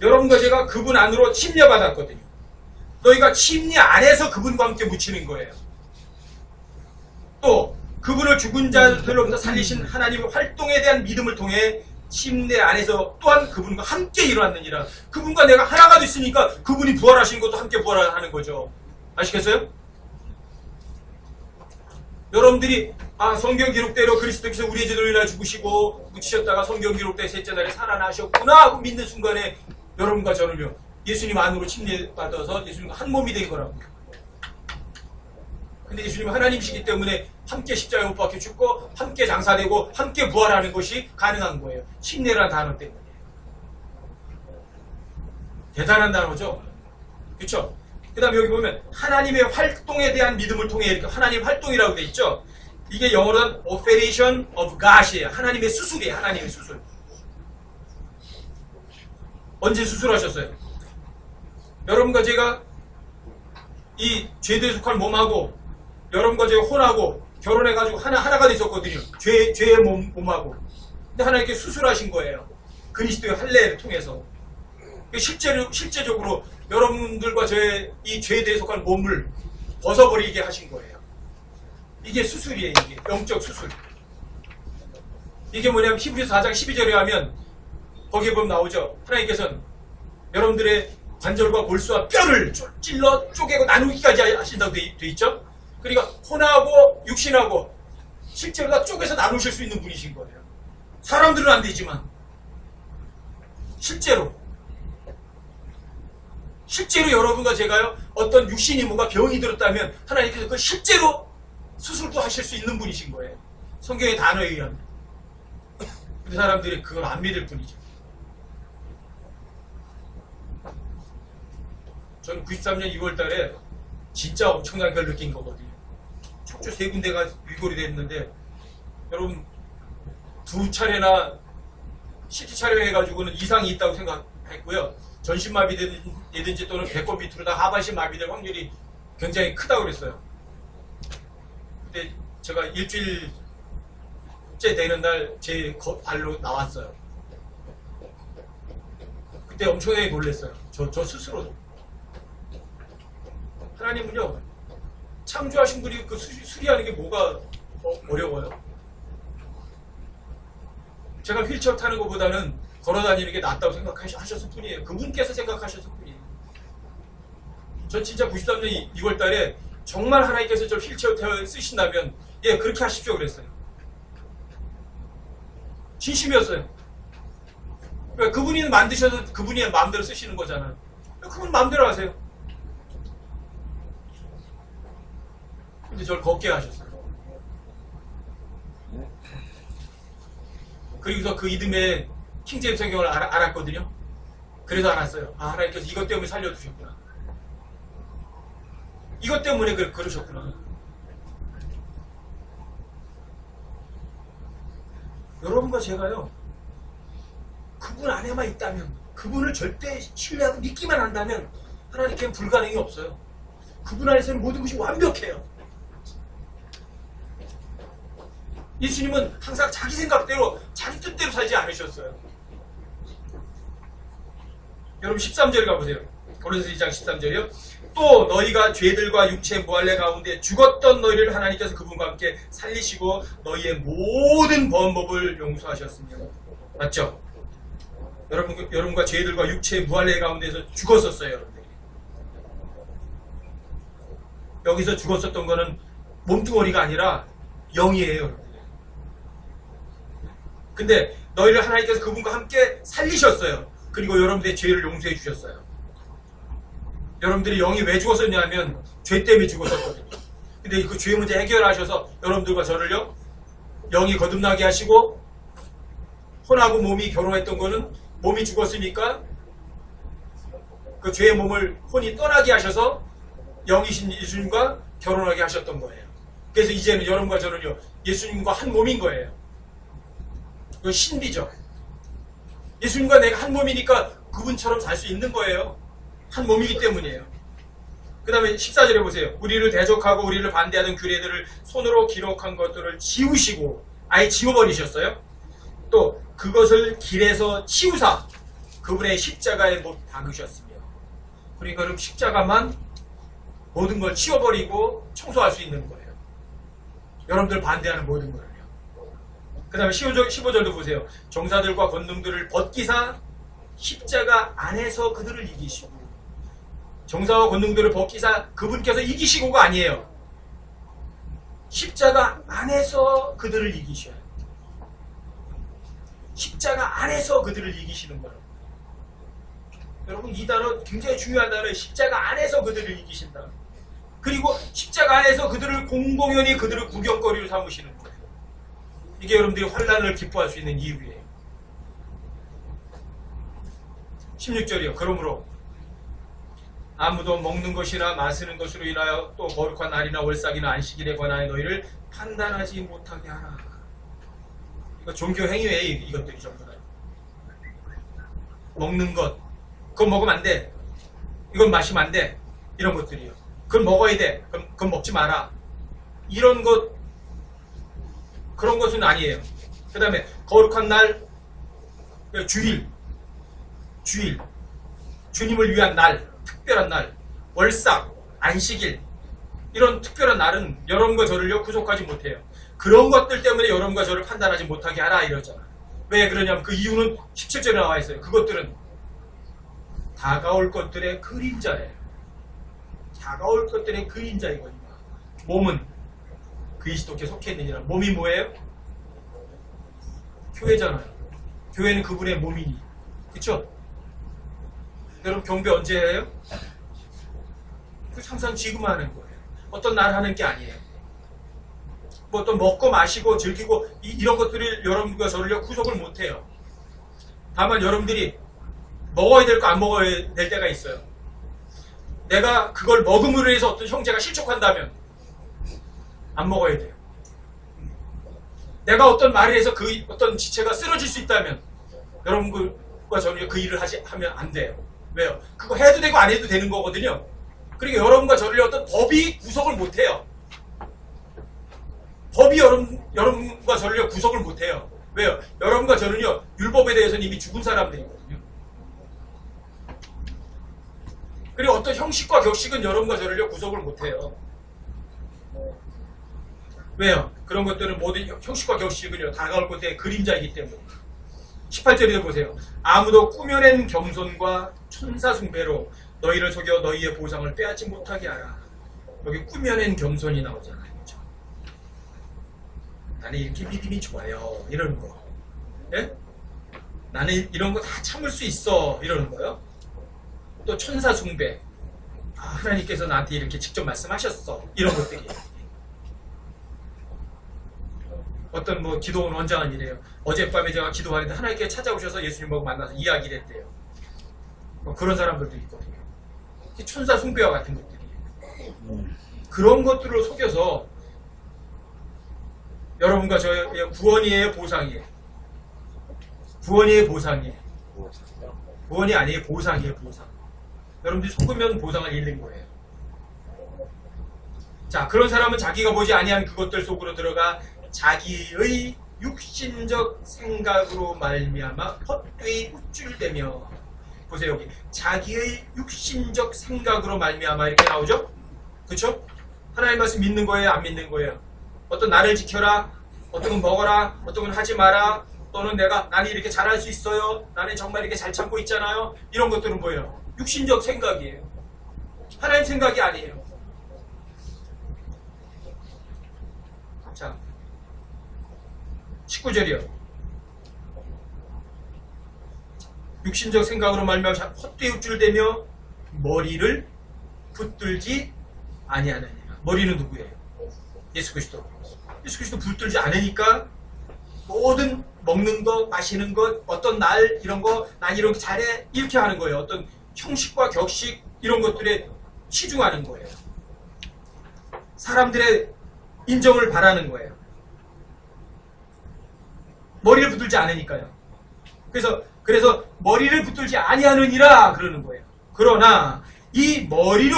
여러분과 제가 그분 안으로 침례받았거든요. 너희가 침례 안에서 그분과 함께 묻히는 거예요. 또 그분을 죽은 자들로부터 살리신 하나님의 활동에 대한 믿음을 통해 침례 안에서 또한 그분과 함께 일어났느니라. 그분과 내가 하나가 됐으니까 그분이 부활하신 것도 함께 부활하는 거죠. 아시겠어요? 여러분들이 성경 기록대로 그리스도께서 우리의 죄를 위하여 죽으시고 묻히셨다가 성경 기록대로 셋째 날에 살아나셨구나 하고 믿는 순간에 여러분과 저는요, 예수님 안으로 침례받아서 예수님과 한 몸이 된 거라고. 근데 예수님은 하나님이시기 때문에 함께 십자가에 못 박혀 죽고 함께 장사되고 함께 부활하는 것이 가능한 거예요. 침례라는 단어 때문에. 대단한 단어죠. 그렇죠? 그 다음에 여기 보면 하나님의 활동에 대한 믿음을 통해 이렇게 하나님 활동이라고 돼 있죠. 이게 영어로는 operation of God이에요. 하나님의 수술이에요. 하나님의 수술. 언제 수술하셨어요? 여러분과 제가 이 죄에 속한 몸하고 여러분과 제가 혼하고 결혼해가지고 하나가 됐었거든요. 죄의 몸하고. 근데 하나님께 수술하신 거예요. 그리스도의 할례를 통해서. 실제적으로 여러분들과 저의 이 죄에 대해 속한 몸을 벗어버리게 하신 거예요. 이게 수술이에요. 이게 영적 수술. 이게 뭐냐면 히브리서 4장 12절에 하면 거기에 보면 나오죠. 하나님께서는 여러분들의 관절과 골수와 뼈를 찔러 쪼개고 나누기까지 하신다고 돼 있죠. 그러니까 혼하고 육신하고 실제로 다 쪼개서 나누실 수 있는 분이신 거예요. 사람들은 안 되지만 실제로 여러분과 제가요, 어떤 육신이 뭔가 병이 들었다면 하나님께서 그 실제로 수술도 하실 수 있는 분이신 거예요. 성경의 단어에 의하면. 근데 사람들이 그걸 안 믿을 뿐이죠. 저는 93년 2월 달에 진짜 엄청난 걸 느낀 거거든요. 척추 3군데가 위골이 됐는데, 여러분, 2차례나 CT 촬영해가지고는 이상이 있다고 생각했고요. 전신마비되든지 또는 배꼽 밑으로 다 하반신 마비될 확률이 굉장히 크다고 그랬어요. 근데 제가 일주일째 되는 날 제 발로 나왔어요. 그때 엄청나게 놀랐어요. 저 스스로도. 하나님은요, 창조하신 분이 그 수리하는 게 뭐가 어려워요? 제가 휠체어 타는 것보다는 걸어다니는 게 낫다고 생각하셨을 뿐이에요. 그분께서 생각하셨을 뿐이에요. 전 진짜 93년 2월 달에 정말 하나님께서 저 휠체어 쓰신다면 예, 그렇게 하십시오 그랬어요. 진심이었어요. 그러니까 그분이 만드셔서 그분이 마음대로 쓰시는 거잖아요. 그분 마음대로 하세요. 근데 저를 걷게 하셨어요. 그리고서 그 이듬해 킹제임스 성경을 알았거든요. 그래서 알았어요. 아, 하나님께서 이것 때문에 살려두셨구나. 이것 때문에 그러셨구나. 여러분과 제가요, 그분 안에만 있다면, 그분을 절대 신뢰하고 믿기만 한다면 하나님께는 불가능이 없어요. 그분 안에서는 모든 것이 완벽해요. 예수님은 항상 자기 생각대로, 자기 뜻대로 살지 않으셨어요. 여러분 13절 가보세요. 고린도서 2장 13절이요. 또 너희가 죄들과 육체의 무할례 가운데 죽었던 너희를 하나님께서 그분과 함께 살리시고 너희의 모든 범법을 용서하셨으며. 맞죠? 여러분과 죄들과 육체의 무할례 가운데서 죽었었어요. 여러분들이. 여기서 죽었었던 거는 몸뚱어리가 아니라 영이에요. 여러분들. 근데 너희를 하나님께서 그분과 함께 살리셨어요. 그리고 여러분들의 죄를 용서해 주셨어요. 여러분들이 영이 왜 죽었었냐면 죄 때문에 죽었었거든요. 근데 그 죄 문제 해결하셔서 여러분들과 저를요, 영이 거듭나게 하시고, 혼하고 몸이 결혼했던 거는 몸이 죽었으니까 그 죄의 몸을 혼이 떠나게 하셔서 영이신 예수님과 결혼하게 하셨던 거예요. 그래서 이제는 여러분과 저는요, 예수님과 한 몸인 거예요. 그건 신비죠. 예수님과 내가 한 몸이니까 그분처럼 살 수 있는 거예요. 한 몸이기 때문이에요. 그 다음에 14절에 보세요. 우리를 대적하고 우리를 반대하던 규례들을 손으로 기록한 것들을 지우시고 아예 지워버리셨어요. 또 그것을 길에서 치우사 그분의 십자가에 못 박으셨으며. 그러니까 그럼 십자가만 모든 걸 치워버리고 청소할 수 있는 거예요. 여러분들 반대하는 모든 거를요. 그 다음에 15절도 보세요. 정사들과 권능들을 벗기사 십자가 안에서 그들을 이기시고. 정사와 권능들을 벗기사 그분께서 이기시고가 아니에요. 십자가 안에서 그들을 이기셔요. 십자가 안에서 그들을 이기시는 거예요. 여러분 이 단어 굉장히 중요한 단어예요. 십자가 안에서 그들을 이기신다. 그리고 십자가 안에서 그들을 공공연히 그들을 구경거리로 삼으시는 거예요. 이게 여러분들이 환난을 기뻐할 수 있는 이유예요. 16절이요. 그러므로 아무도 먹는 것이나 마시는 것으로 인하여 또 거룩한 날이나 월삭이나 안식일에 관하여 너희를 판단하지 못하게 하라. 이거 종교 행위예요. 이것들이 전부 다. 먹는 것, 그건 먹으면 안 돼. 이건 마시면 안 돼. 이런 것들이요. 그건 먹어야 돼. 그건 먹지 마라. 이런 것, 그런 것은 아니에요. 그 다음에 거룩한 날, 주일, 주님을 위한 날, 특별한 날, 월삭, 안식일, 이런 특별한 날은 여러분과 저를요 구속하지 못해요. 그런 것들 때문에 여러분과 저를 판단하지 못하게 하라 이러잖아. 왜 그러냐면 그 이유는 17절에 나와 있어요. 그것들은 다가올 것들의 그림자예요. 다가올 것들의 그림자이거든요. 몸은 그리스도께 속해 있느니라. 몸이 뭐예요? 교회잖아요. 교회는 그분의 몸이니. 그쵸? 여러분 경배 언제 해요? 항상 지금 하는 거예요. 어떤 날 하는 게 아니에요. 뭐 또 먹고 마시고 즐기고 이런 것들을 여러분과 저를요 구속을 못해요. 다만 여러분들이 먹어야 될 거 안 먹어야 될 때가 있어요. 내가 그걸 먹음으로 해서 어떤 형제가 실족한다면 안 먹어야 돼요. 내가 어떤 말을 해서 그 어떤 지체가 쓰러질 수 있다면 여러분과 저는 그 일을 하면 안 돼요. 왜요? 그거 해도 되고 안 해도 되는 거거든요. 그러니까 여러분과 저를 어떤 법이 구속을 못해요. 법이 여러분과 저를 구속을 못해요. 왜요? 여러분과 저는요 율법에 대해서는 이미 죽은 사람들이거든요. 그리고 어떤 형식과 격식은 여러분과 저를 구속을 못해요. 왜요? 그런 것들은 모든 형식과 격식은요, 다가올 것의 그림자이기 때문에. 18절에 보세요. 아무도 꾸며낸 겸손과 천사 숭배로 너희를 속여 너희의 보상을 빼앗지 못하게 하라. 여기 꾸며낸 겸손이 나오잖아요. 그렇죠? 나는 이렇게 믿음이 좋아요. 이러는 거. 예? 나는 이런 거 다 참을 수 있어. 이러는 거요. 또 천사 숭배. 아, 하나님께서 나한테 이렇게 직접 말씀하셨어. 이런 것들이. 어떤 뭐 기도원 원장은 이래요. 어젯밤에 제가 기도하는데 하나님께 찾아오셔서 예수님하고 만나서 이야기를 했대요. 뭐 그런 사람들도 있거든요. 천사 숭배와 같은 것들이에요. 그런 것들을 속여서 여러분과 저의 구원이에요, 보상이에요? 구원이에요, 보상이에요? 구원이 아니에요, 보상이에요, 보상. 여러분들이 속으면 보상을 잃는 거예요. 자, 그런 사람은 자기가 보지 아니한 그것들 속으로 들어가 자기의 육신적 생각으로 말미암아 헛되이 우쭐대며, 보세요, 여기 자기의 육신적 생각으로 말미암아 이렇게 나오죠? 그렇죠? 하나님 말씀 믿는 거예요, 안 믿는 거예요? 어떤 나를 지켜라, 어떤 건 먹어라, 어떤 건 하지 마라, 또는 나는 이렇게 잘할 수 있어요, 나는 정말 이렇게 잘 참고 있잖아요. 이런 것들은 뭐예요? 육신적 생각이에요. 하나님 생각이 아니에요. 자, 19절이요. 육신적 생각으로 말미암아 헛되이 우쭐대며 머리를 붙들지 아니하느니라. 머리는 누구예요? 예수 그리스도. 예수 그리스도 붙들지 않으니까 모든 먹는 것, 마시는 것, 어떤 날 이런 거, 난 이런 거 잘해 이렇게 하는 거예요. 어떤 형식과 격식 이런 것들에 치중하는 거예요. 사람들의 인정을 바라는 거예요. 머리를 붙들지 않으니까요. 그래서 머리를 붙들지 아니하느니라 그러는 거예요. 그러나 이 머리를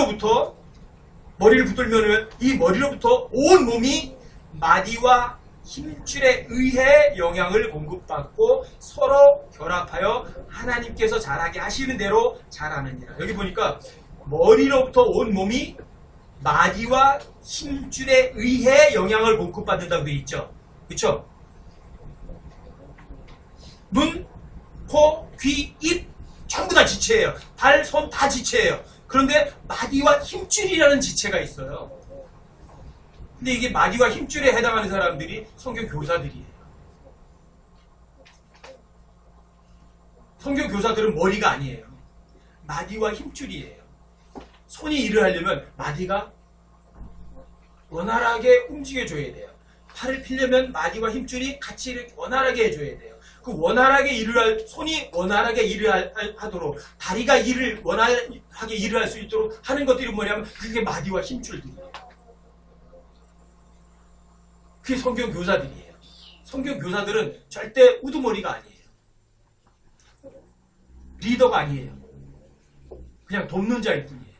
붙들면 이 머리로부터 온 몸이 마디와 힘줄에 의해 영향을 공급받고 서로 결합하여 하나님께서 잘하게 하시는 대로 잘하느니라. 여기 보니까 머리로부터 온 몸이 마디와 힘줄에 의해 영향을 공급받는다고 되어 있죠. 그렇죠? 눈, 코, 귀, 입 전부 다 지체예요. 발, 손 다 지체예요. 그런데 마디와 힘줄이라는 지체가 있어요. 근데 이게 마디와 힘줄에 해당하는 사람들이 성경 교사들이에요. 성경 교사들은 머리가 아니에요. 마디와 힘줄이에요. 손이 일을 하려면 마디가 원활하게 움직여줘야 돼요. 팔을 펴려면 마디와 힘줄이 같이 이렇게 원활하게 해줘야 돼요. 그 원활하게 손이 원활하게 일을 하도록 다리가 원활하게 일을 할 수 있도록 하는 것들이 뭐냐면 그게 마디와 힘줄들이에요. 그게 성경 교사들이에요. 성경 교사들은 절대 우두머리가 아니에요. 리더가 아니에요. 그냥 돕는 자일 뿐이에요.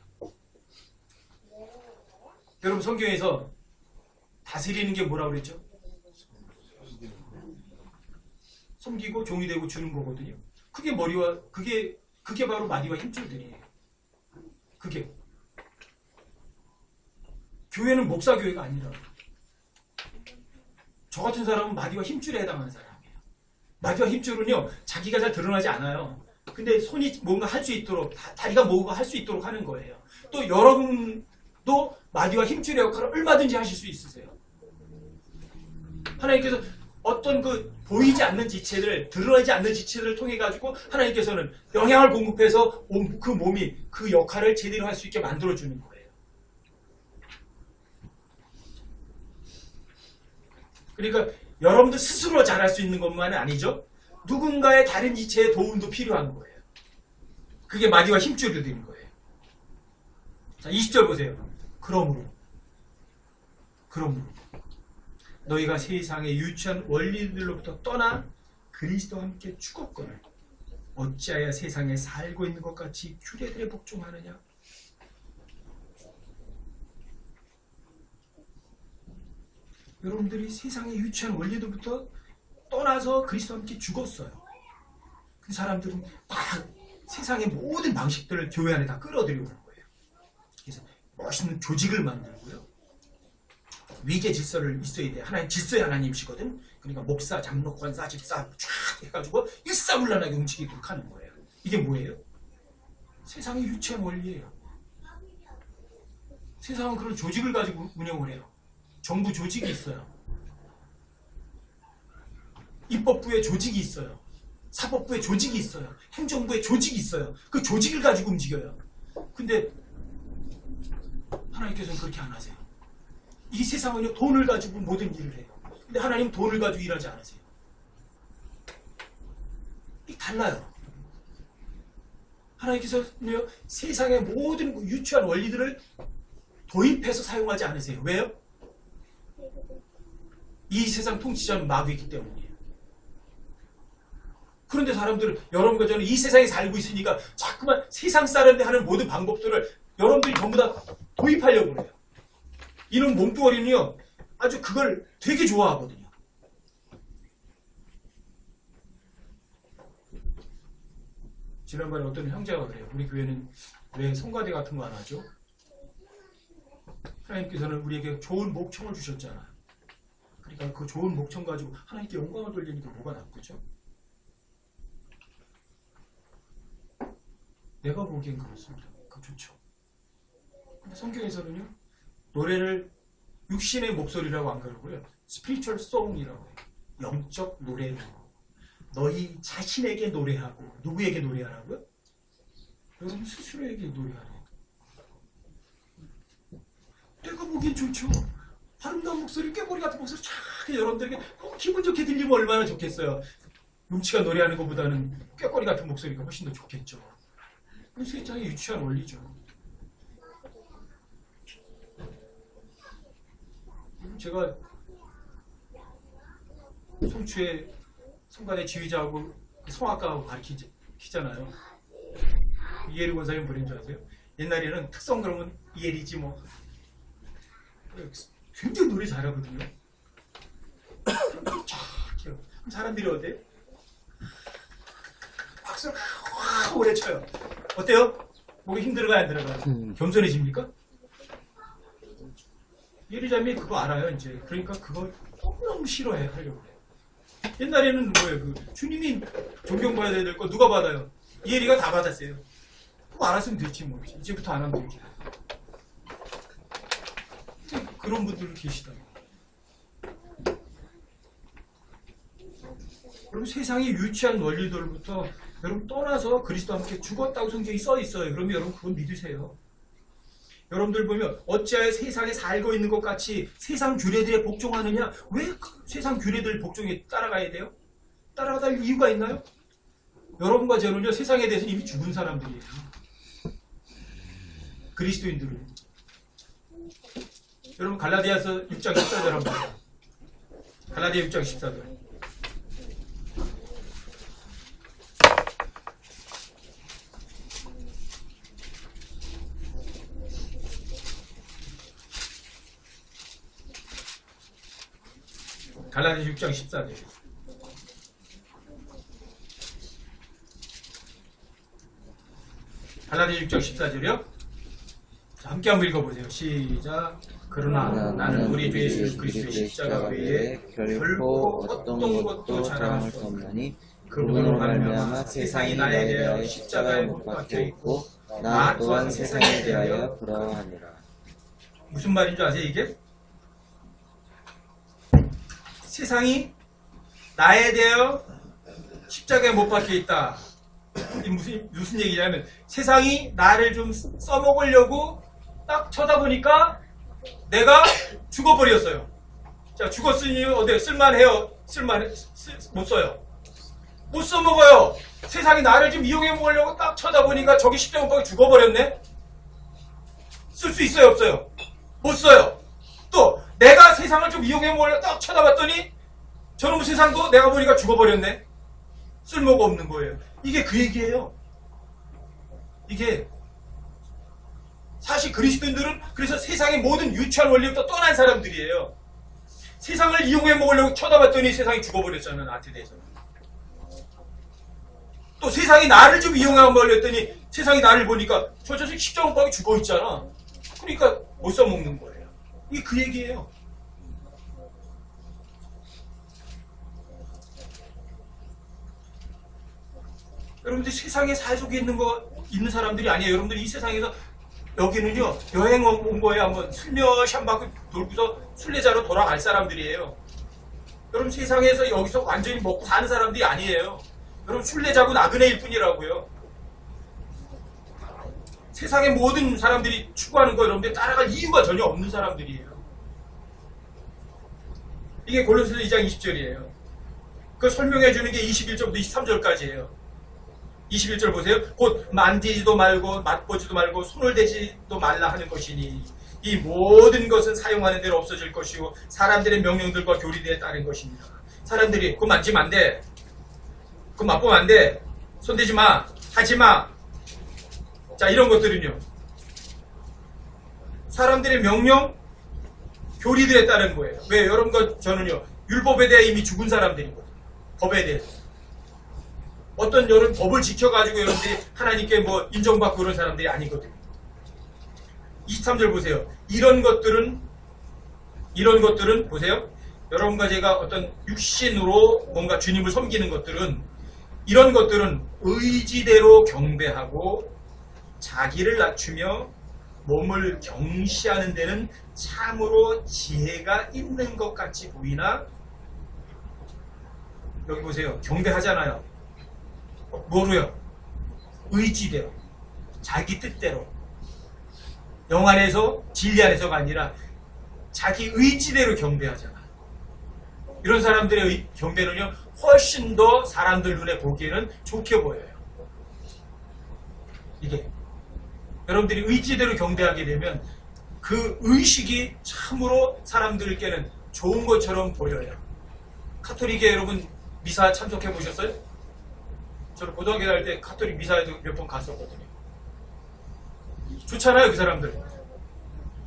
여러분 성경에서 다스리는 게 뭐라고 그랬죠? 섬기고 종이 되고 주는 거거든요. 그게 바로 마디와 힘줄들이에요. 그게 교회는 목사교회가 아니라 저 같은 사람은 마디와 힘줄에 해당하는 사람이에요. 마디와 힘줄은요 자기가 잘 드러나지 않아요. 근데 손이 뭔가 할 수 있도록 다리가 뭔가 할 수 있도록 하는 거예요. 또 여러분도 마디와 힘줄의 역할을 얼마든지 하실 수 있으세요. 하나님께서 어떤 보이지 않는 지체들, 드러나지 않는 지체들을 통해 가지고 하나님께서는 영향을 공급해서 그 몸이 그 역할을 제대로 할 수 있게 만들어주는 거예요. 그러니까 여러분들 스스로 잘할 수 있는 것만은 아니죠. 누군가의 다른 지체의 도움도 필요한 거예요. 그게 마디와 힘줄이 되는 거예요. 자, 20절 보세요. 그러므로 너희가 세상의 유치한 원리들로부터 떠나 그리스도와 함께 죽었거늘 어찌하여 세상에 살고 있는 것 같이 규례들에 복종하느냐. 여러분들이 세상의 유치한 원리들부터 떠나서 그리스도와 함께 죽었어요. 그 사람들은 다 세상의 모든 방식들을 교회 안에 다 끌어들여오는 거예요. 그래서 멋있는 조직을 만들고요. 위계 질서를 있어야 돼. 하나님 질서의 하나님이시거든. 그러니까 목사, 장로, 권사, 집사 쫙 해가지고 일사불란하게 움직이도록 하는 거예요. 이게 뭐예요? 세상의 유치한 원리예요. 세상은 그런 조직을 가지고 운영을 해요. 정부 조직이 있어요. 입법부에 조직이 있어요. 사법부에 조직이 있어요. 행정부에 조직이 있어요. 그 조직을 가지고 움직여요. 근데 하나님께서는 그렇게 안 하세요. 이 세상은요, 돈을 가지고 모든 일을 해요. 근데 하나님은 돈을 가지고 일하지 않으세요. 이게 달라요. 하나님께서는요, 세상의 모든 유치한 원리들을 도입해서 사용하지 않으세요. 왜요? 이 세상 통치자는 마귀이기 때문이에요. 그런데 사람들은 여러분과 저는 이 세상에 살고 있으니까 자꾸만 세상 사람들 하는 모든 방법들을 여러분들이 전부 다 도입하려고 그래요. 이런 몸뚱어리는요, 아주 그걸 되게 좋아하거든요. 지난번에 어떤 형제가 그래요. 우리 교회는 왜 성가대 같은 거 안 하죠? 하나님께서는 우리에게 좋은 목청을 주셨잖아요. 그러니까 그 좋은 목청 가지고 하나님께 영광을 돌리니까 뭐가 나쁘죠? 내가 보기엔 그렇습니다. 그거 좋죠. 근데 성경에서는요, 노래를 육신의 목소리라고 안 그러고요, 스피리추얼 송이라고 해요. 영적 노래로. 너희 자신에게 노래하고. 누구에게 노래하라고요? 여러분 스스로에게 노래하래요. 내가 보기엔 좋죠. 아름다운 목소리, 꾀꼬리 같은 목소리 쫙 여러분들에게 기분 좋게 들리면 얼마나 좋겠어요. 음치가 노래하는 것보다는 꾀꼬리 같은 목소리가 훨씬 더 좋겠죠. 세상의 유치한 원리죠. 제가 송추에 성가대 지휘자하고 성악가하고 가르치잖아요. 이혜리 권사님 보낸 줄 아세요? 옛날에는 특성 그러면 이혜리지 뭐. 굉장히 노래 잘하거든요. 쫙해요. 사람들이 어때요? 박수를 확 오래 쳐요. 어때요? 목이 힘들어가요, 안 들어가요? 겸손해집니까? 예리자매 그거 알아요, 이제. 그러니까 그거 너무 싫어해, 하려고 해요. 옛날에는 뭐예요? 그 주님이 존경받아야 될 거 누가 받아요? 예리가 다 받았어요. 그거 알았으면 됐지, 뭐. 이제부터 안 하면 되지. 그런 분들 계시다. 그럼 세상의 유치한 원리들부터 여러분 떠나서 그리스도와 함께 죽었다고 성경이 써 있어요. 그러면 여러분 그건 믿으세요. 여러분들 보면 어찌하여 세상에 살고 있는 것 같이 세상 규례들에 복종하느냐? 왜 세상 규례들 복종에 따라가야 돼요? 따라가다 이유가 있나요? 여러분과 저는요, 세상에 대해서 이미 죽은 사람들이에요. 그리스도인들은. 여러분 갈라디아서 6장 14절 한번 보세요. 갈라디아 6장 14절. 갈라디아 6장 14절. 갈라디아 6장 14절이요? 자, 함께 한번 읽어보세요. 시작. 그러나 나는 우리 주 예수 그리스도의 십자가 외에 결코 어떤 것도 자랑할 수 없나니 그분으로 말미암아 세상이 나에 대하여 십자가에 못 박혀 있고 나 또한 세상에 대하여 그러하니라. 무슨 말인 줄 아세요, 이게? 세상이 나에 대하여 십자가에 못 박혀 있다. 이게 무슨 얘기냐면 세상이 나를 좀 써먹으려고 딱 쳐다보니까 내가 죽어버렸어요. 자, 죽었으니 어때요? 쓸만해요? 못 써요. 못 써먹어요. 세상이 나를 좀 이용해 먹으려고 딱 쳐다보니까 저기 십자가 못 박혀 죽어버렸네? 쓸 수 있어요? 없어요? 못 써요. 또 내가 세상을 좀 이용해 먹으려고 딱 쳐다봤더니 저놈의 세상도 내가 보니까 죽어버렸네? 쓸모가 없는 거예요. 이게 그 얘기예요. 이게 사실 그리스도인들은 그래서 세상의 모든 유치한 원리부터 떠난 사람들이에요. 세상을 이용해 먹으려고 쳐다봤더니 세상이 죽어버렸잖아요. 나한테 대해서는. 또 세상이 나를 좀 이용해 먹으려더니 세상이 나를 보니까 저 자식 십자가 못 박혀 죽어있잖아. 그러니까 못 써먹는 거예요. 이게 그 얘기예요. 여러분들 세상에 사회속에 있는 사람들이 아니에요. 여러분들이 이 세상에서 여기는요 여행 온 거예요. 한번 슬며시 한 바퀴 돌고서 순례자로 돌아갈 사람들이에요. 여러분 세상에서 여기서 완전히 먹고 사는 사람들이 아니에요. 여러분 순례자고 나그네일 뿐이라고요. 세상의 모든 사람들이 추구하는 거 여러분들 따라갈 이유가 전혀 없는 사람들이에요. 이게 골로새서 2장 20절이에요. 그걸 설명해 주는 게 21절부터 23절까지예요. 21절 보세요. 곧 만지지도 말고 맛보지도 말고 손을 대지도 말라 하는 것이니 이 모든 것은 사용하는 대로 없어질 것이고 사람들의 명령들과 교리대에 따른 것입니다. 사람들이 그거 만지면 안 돼. 그거 맛보면 안 돼. 손대지 마. 하지 마. 자, 이런 것들은요. 사람들의 명령, 교리들에 따른 거예요. 왜? 여러분과 저는요. 율법에 대해 이미 죽은 사람들이거든요. 법에 대해서. 어떤 여러분 법을 지켜가지고 여러분들이 하나님께 뭐 인정받고 그런 사람들이 아니거든요. 23절 보세요. 이런 것들은 보세요. 여러분과 제가 어떤 육신으로 뭔가 주님을 섬기는 것들은 이런 것들은 의지대로 경배하고 자기를 낮추며 몸을 경시하는 데는 참으로 지혜가 있는 것 같이 보이나 여기 보세요. 경배하잖아요. 뭐로요? 의지대로 자기 뜻대로 영 안에서 진리 안에서가 아니라 자기 의지대로 경배하잖아. 이런 사람들의 경배는요 훨씬 더 사람들 눈에 보기에는 좋게 보여요. 이게 여러분들이 의지대로 경배하게 되면 그 의식이 참으로 사람들께는 좋은 것처럼 보여요. 카톨릭에 여러분 미사 참석해 보셨어요? 저는 고등학교 다닐 때 카톨릭 미사에도 몇 번 갔었거든요. 좋잖아요, 그 사람들.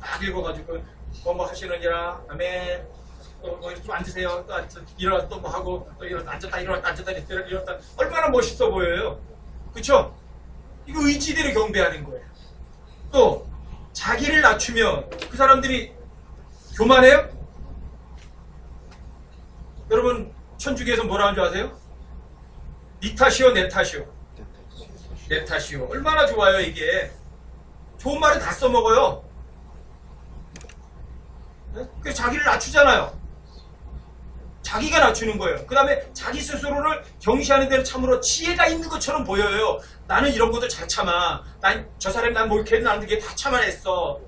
딱 읽어가지고, 뭐 하시느냐, 아멘, 좀 앉으세요. 또 일어나서 또 뭐 하고, 또 일어났다, 앉았다, 일어났다, 앉았다, 일어났다. 얼마나 멋있어 보여요. 그쵸? 이거 의지대로 경배하는 거예요. 또, 자기를 낮추면 그 사람들이 교만해요? 여러분, 천주교에서 뭐라 하는 줄 아세요? 니 탓이요, 내 탓이요. 내 탓이요. 얼마나 좋아요, 이게. 좋은 말은 다 써먹어요. 그 자기를 낮추잖아요. 자기가 낮추는 거예요. 그 다음에 자기 스스로를 경시하는 데는 참으로 지혜가 있는 것처럼 보여요. 나는 이런 것도 잘 참아. 저 사람이 난 몰케는 나는 게 다 참아냈어.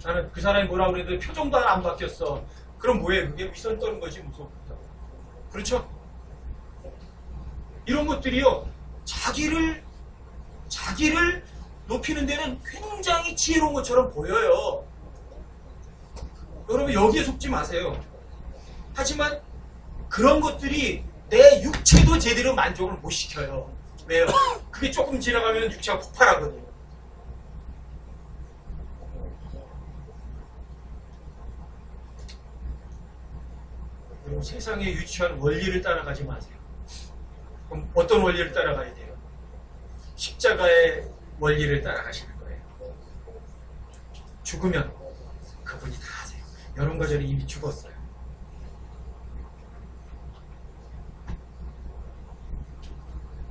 나는 그 사람이 뭐라고 그래도 표정도 하나 안 바뀌었어. 그럼 뭐예요? 그게 위선 떠는 거지 무섭다. 그렇죠? 이런 것들이요. 자기를 높이는 데는 굉장히 지혜로운 것처럼 보여요. 여러분 여기에 속지 마세요. 하지만 그런 것들이 내 육체도 제대로 만족을 못 시켜요. 왜요? 그게 조금 지나가면 육체가 폭발하거든요. 여러분 세상에 유치한 원리를 따라가지 마세요. 그럼 어떤 원리를 따라가야 돼요? 십자가의 원리를 따라가시는 거예요. 죽으면 그분이 다 하세요. 여러분과 저는 이미 죽었어요.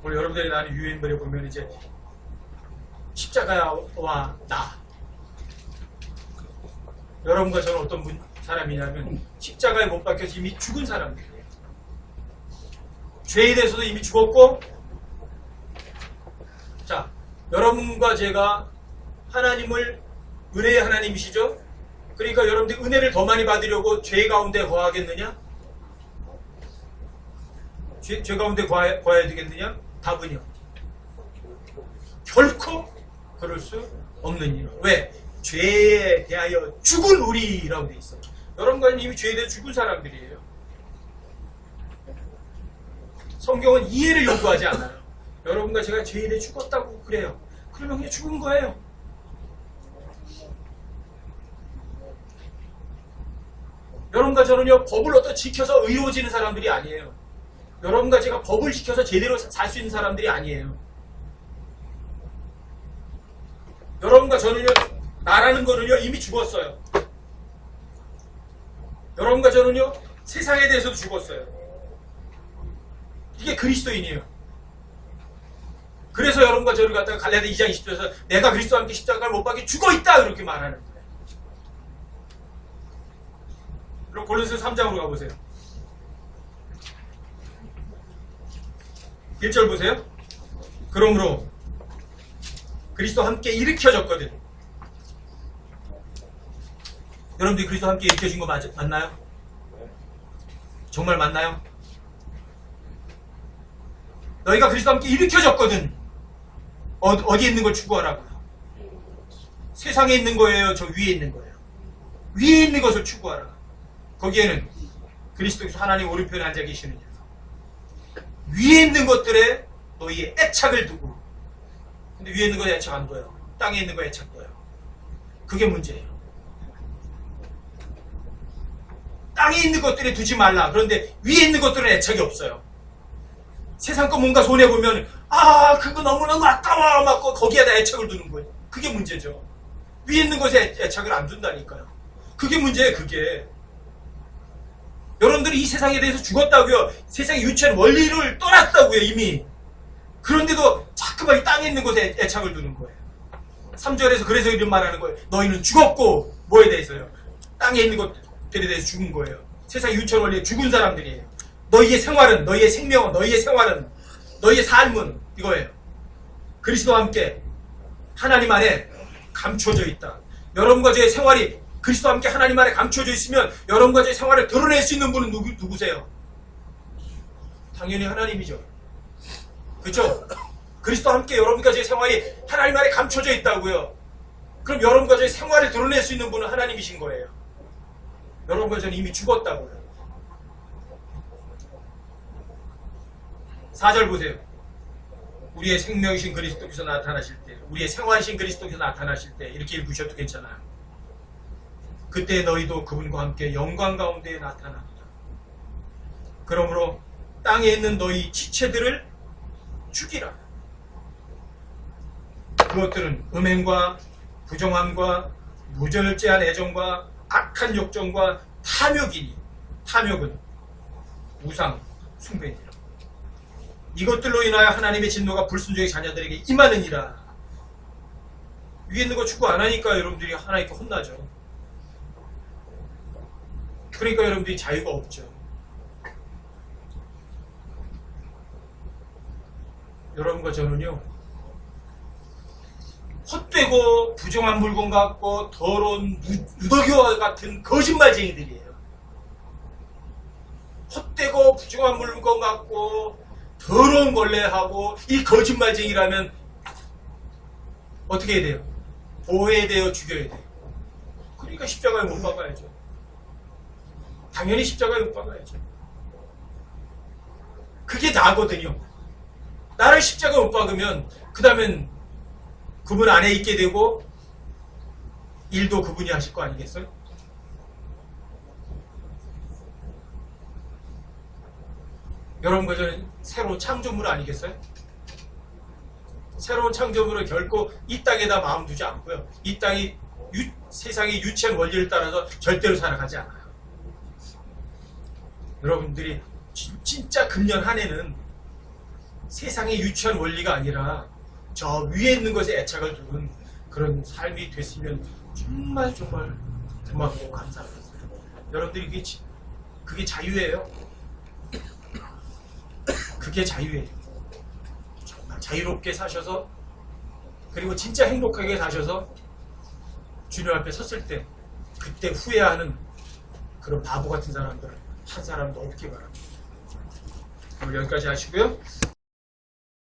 오늘 여러분들이 나는 유행글에 보면 이제 십자가와 나 여러분과 저는 어떤 사람이냐면 십자가에 못 박혀서 이미 죽은 사람들이에요. 죄에 대해서도 이미 죽었고 자 여러분과 제가 하나님을 은혜의 하나님이시죠? 그러니까 여러분들이 은혜를 더 많이 받으려고 죄 가운데 거하겠느냐? 죄 가운데 거해야 되겠느냐? 답은요. 결코 그럴 수 없는 일. 왜? 죄에 대하여 죽은 우리라고 돼 있어요. 여러분과 이미 죄에 대해 죽은 사람들이에요. 성경은 이해를 요구하지 않아요. 여러분과 제가 죄에 대해 죽었다고 그래요. 그러면 그냥 죽은 거예요. 여러분과 저는요 법을 어떤 지켜서 의로워지는 사람들이 아니에요. 여러분과 제가 법을 지켜서 제대로 살 수 있는 사람들이 아니에요. 여러분과 저는요 나라는 거는요 이미 죽었어요. 여러분과 저는요 세상에 대해서도 죽었어요. 이게 그리스도인이에요. 그래서 여러분과 저를 갖다가 갈라디아 2장 20절에서 내가 그리스도와 함께 십자가를 못 박혀 죽어 있다 이렇게 말하는 거예요. 그럼 골로새서 3장으로 가보세요. 1절 보세요. 그러므로 그리스도와 함께 일으켜졌거든. 여러분들이 그리스도와 함께 일으켜진 거 맞나요? 정말 맞나요? 너희가 그리스도와 함께 일으켜졌거든. 어디에 있는 걸 추구하라고요? 세상에 있는 거예요? 저 위에 있는 거예요? 위에 있는 것을 추구하라. 거기에는 그리스도께서 하나님 오른편에 앉아 계시느냐. 위에 있는 것들에 너희의 애착을 두고. 근데 위에 있는 거에 애착 안 둬요. 땅에 있는 거에 애착 둬요. 그게 문제예요. 땅에 있는 것들에 두지 말라. 그런데 위에 있는 것들은 애착이 없어요. 세상 거 뭔가 손해보면 그거 너무너무 아까워 막 거기에다 애착을 두는 거예요. 그게 문제죠. 위에 있는 것에 애착을 안 둔다니까요. 그게 문제예요. 그게. 여러분들이 이 세상에 대해서 죽었다고요. 세상의 유치한 원리를 떠났다고요. 이미. 그런데도 자꾸만 이 땅에 있는 것에 애착을 두는 거예요. 3절에서 그래서 이런 말하는 거예요. 너희는 죽었고 뭐에 대해서요? 땅에 있는 것들에 대해서 죽은 거예요. 세상의 유치한 원리에 죽은 사람들이에요. 너희의 생활은, 너희의 생명은, 너희의 생활은, 너희의 삶은 이거예요. 그리스도와 함께 하나님 안에 감춰져 있다. 여러분과 저의 생활이 그리스도와 함께 하나님 안에 감춰져 있으면 여러분과 저의 생활을 드러낼 수 있는 분은 누구세요? 당연히 하나님이죠. 그렇죠? 그리스도와 함께 여러분과 저의 생활이 하나님 안에 감춰져 있다고요. 그럼 여러분과 저의 생활을 드러낼 수 있는 분은 하나님이신 거예요. 여러분과 저는 이미 죽었다고요. 4절 보세요. 우리의 생명이신 그리스도께서 나타나실 때, 우리의 생활이신 그리스도께서 나타나실 때 이렇게 읽으셔도 괜찮아요. 그때 너희도 그분과 함께 영광 가운데 나타납니다. 그러므로 땅에 있는 너희 지체들을 죽이라. 그것들은 음행과 부정함과 무절제한 애정과 악한 욕정과 탐욕이니, 탐욕은 우상 숭배니라. 이것들로 인하여 하나님의 진노가 불순종의 자녀들에게 임하느니라. 위에 있는 거 추구 안 하니까 여러분들이 하나님께 혼나죠. 그러니까 여러분들이 자유가 없죠. 여러분과 저는요, 헛되고 부정한 물건 같고 더러운 누더기와 같은 거짓말쟁이들이에요. 헛되고 부정한 물건 같고 더러운 걸레하고 이 거짓말쟁이라면 어떻게 해야 돼요? 보호해야 돼요? 죽여야 돼요? 그러니까 십자가에 못 박아야죠. 당연히 십자가에 못 박아야죠. 그게 나거든요. 나를 십자가에 못 박으면 그 다음엔 그분 안에 있게 되고 일도 그분이 하실 거 아니겠어요? 여러분과 저는 새로운 창조물 아니겠어요? 새로운 창조물은 결코 이 땅에다 마음 두지 않고요. 이 땅이 세상의 유치한 원리를 따라서 절대로 살아가지 않아요. 여러분들이 진짜 금년 한 해는 세상의 유치한 원리가 아니라 저 위에 있는 것에 애착을 두는 그런 삶이 됐으면 정말 고맙고 감사하겠어요. 여러분들이 그게 자유예요. 그게 자유예요. 정말 자유롭게 사셔서 그리고 진짜 행복하게 사셔서 주님 앞에 섰을 때 그때 후회하는 그런 바보 같은 사람들 한 사람도 없기 바랍니다. 오늘 여기까지 하시고요.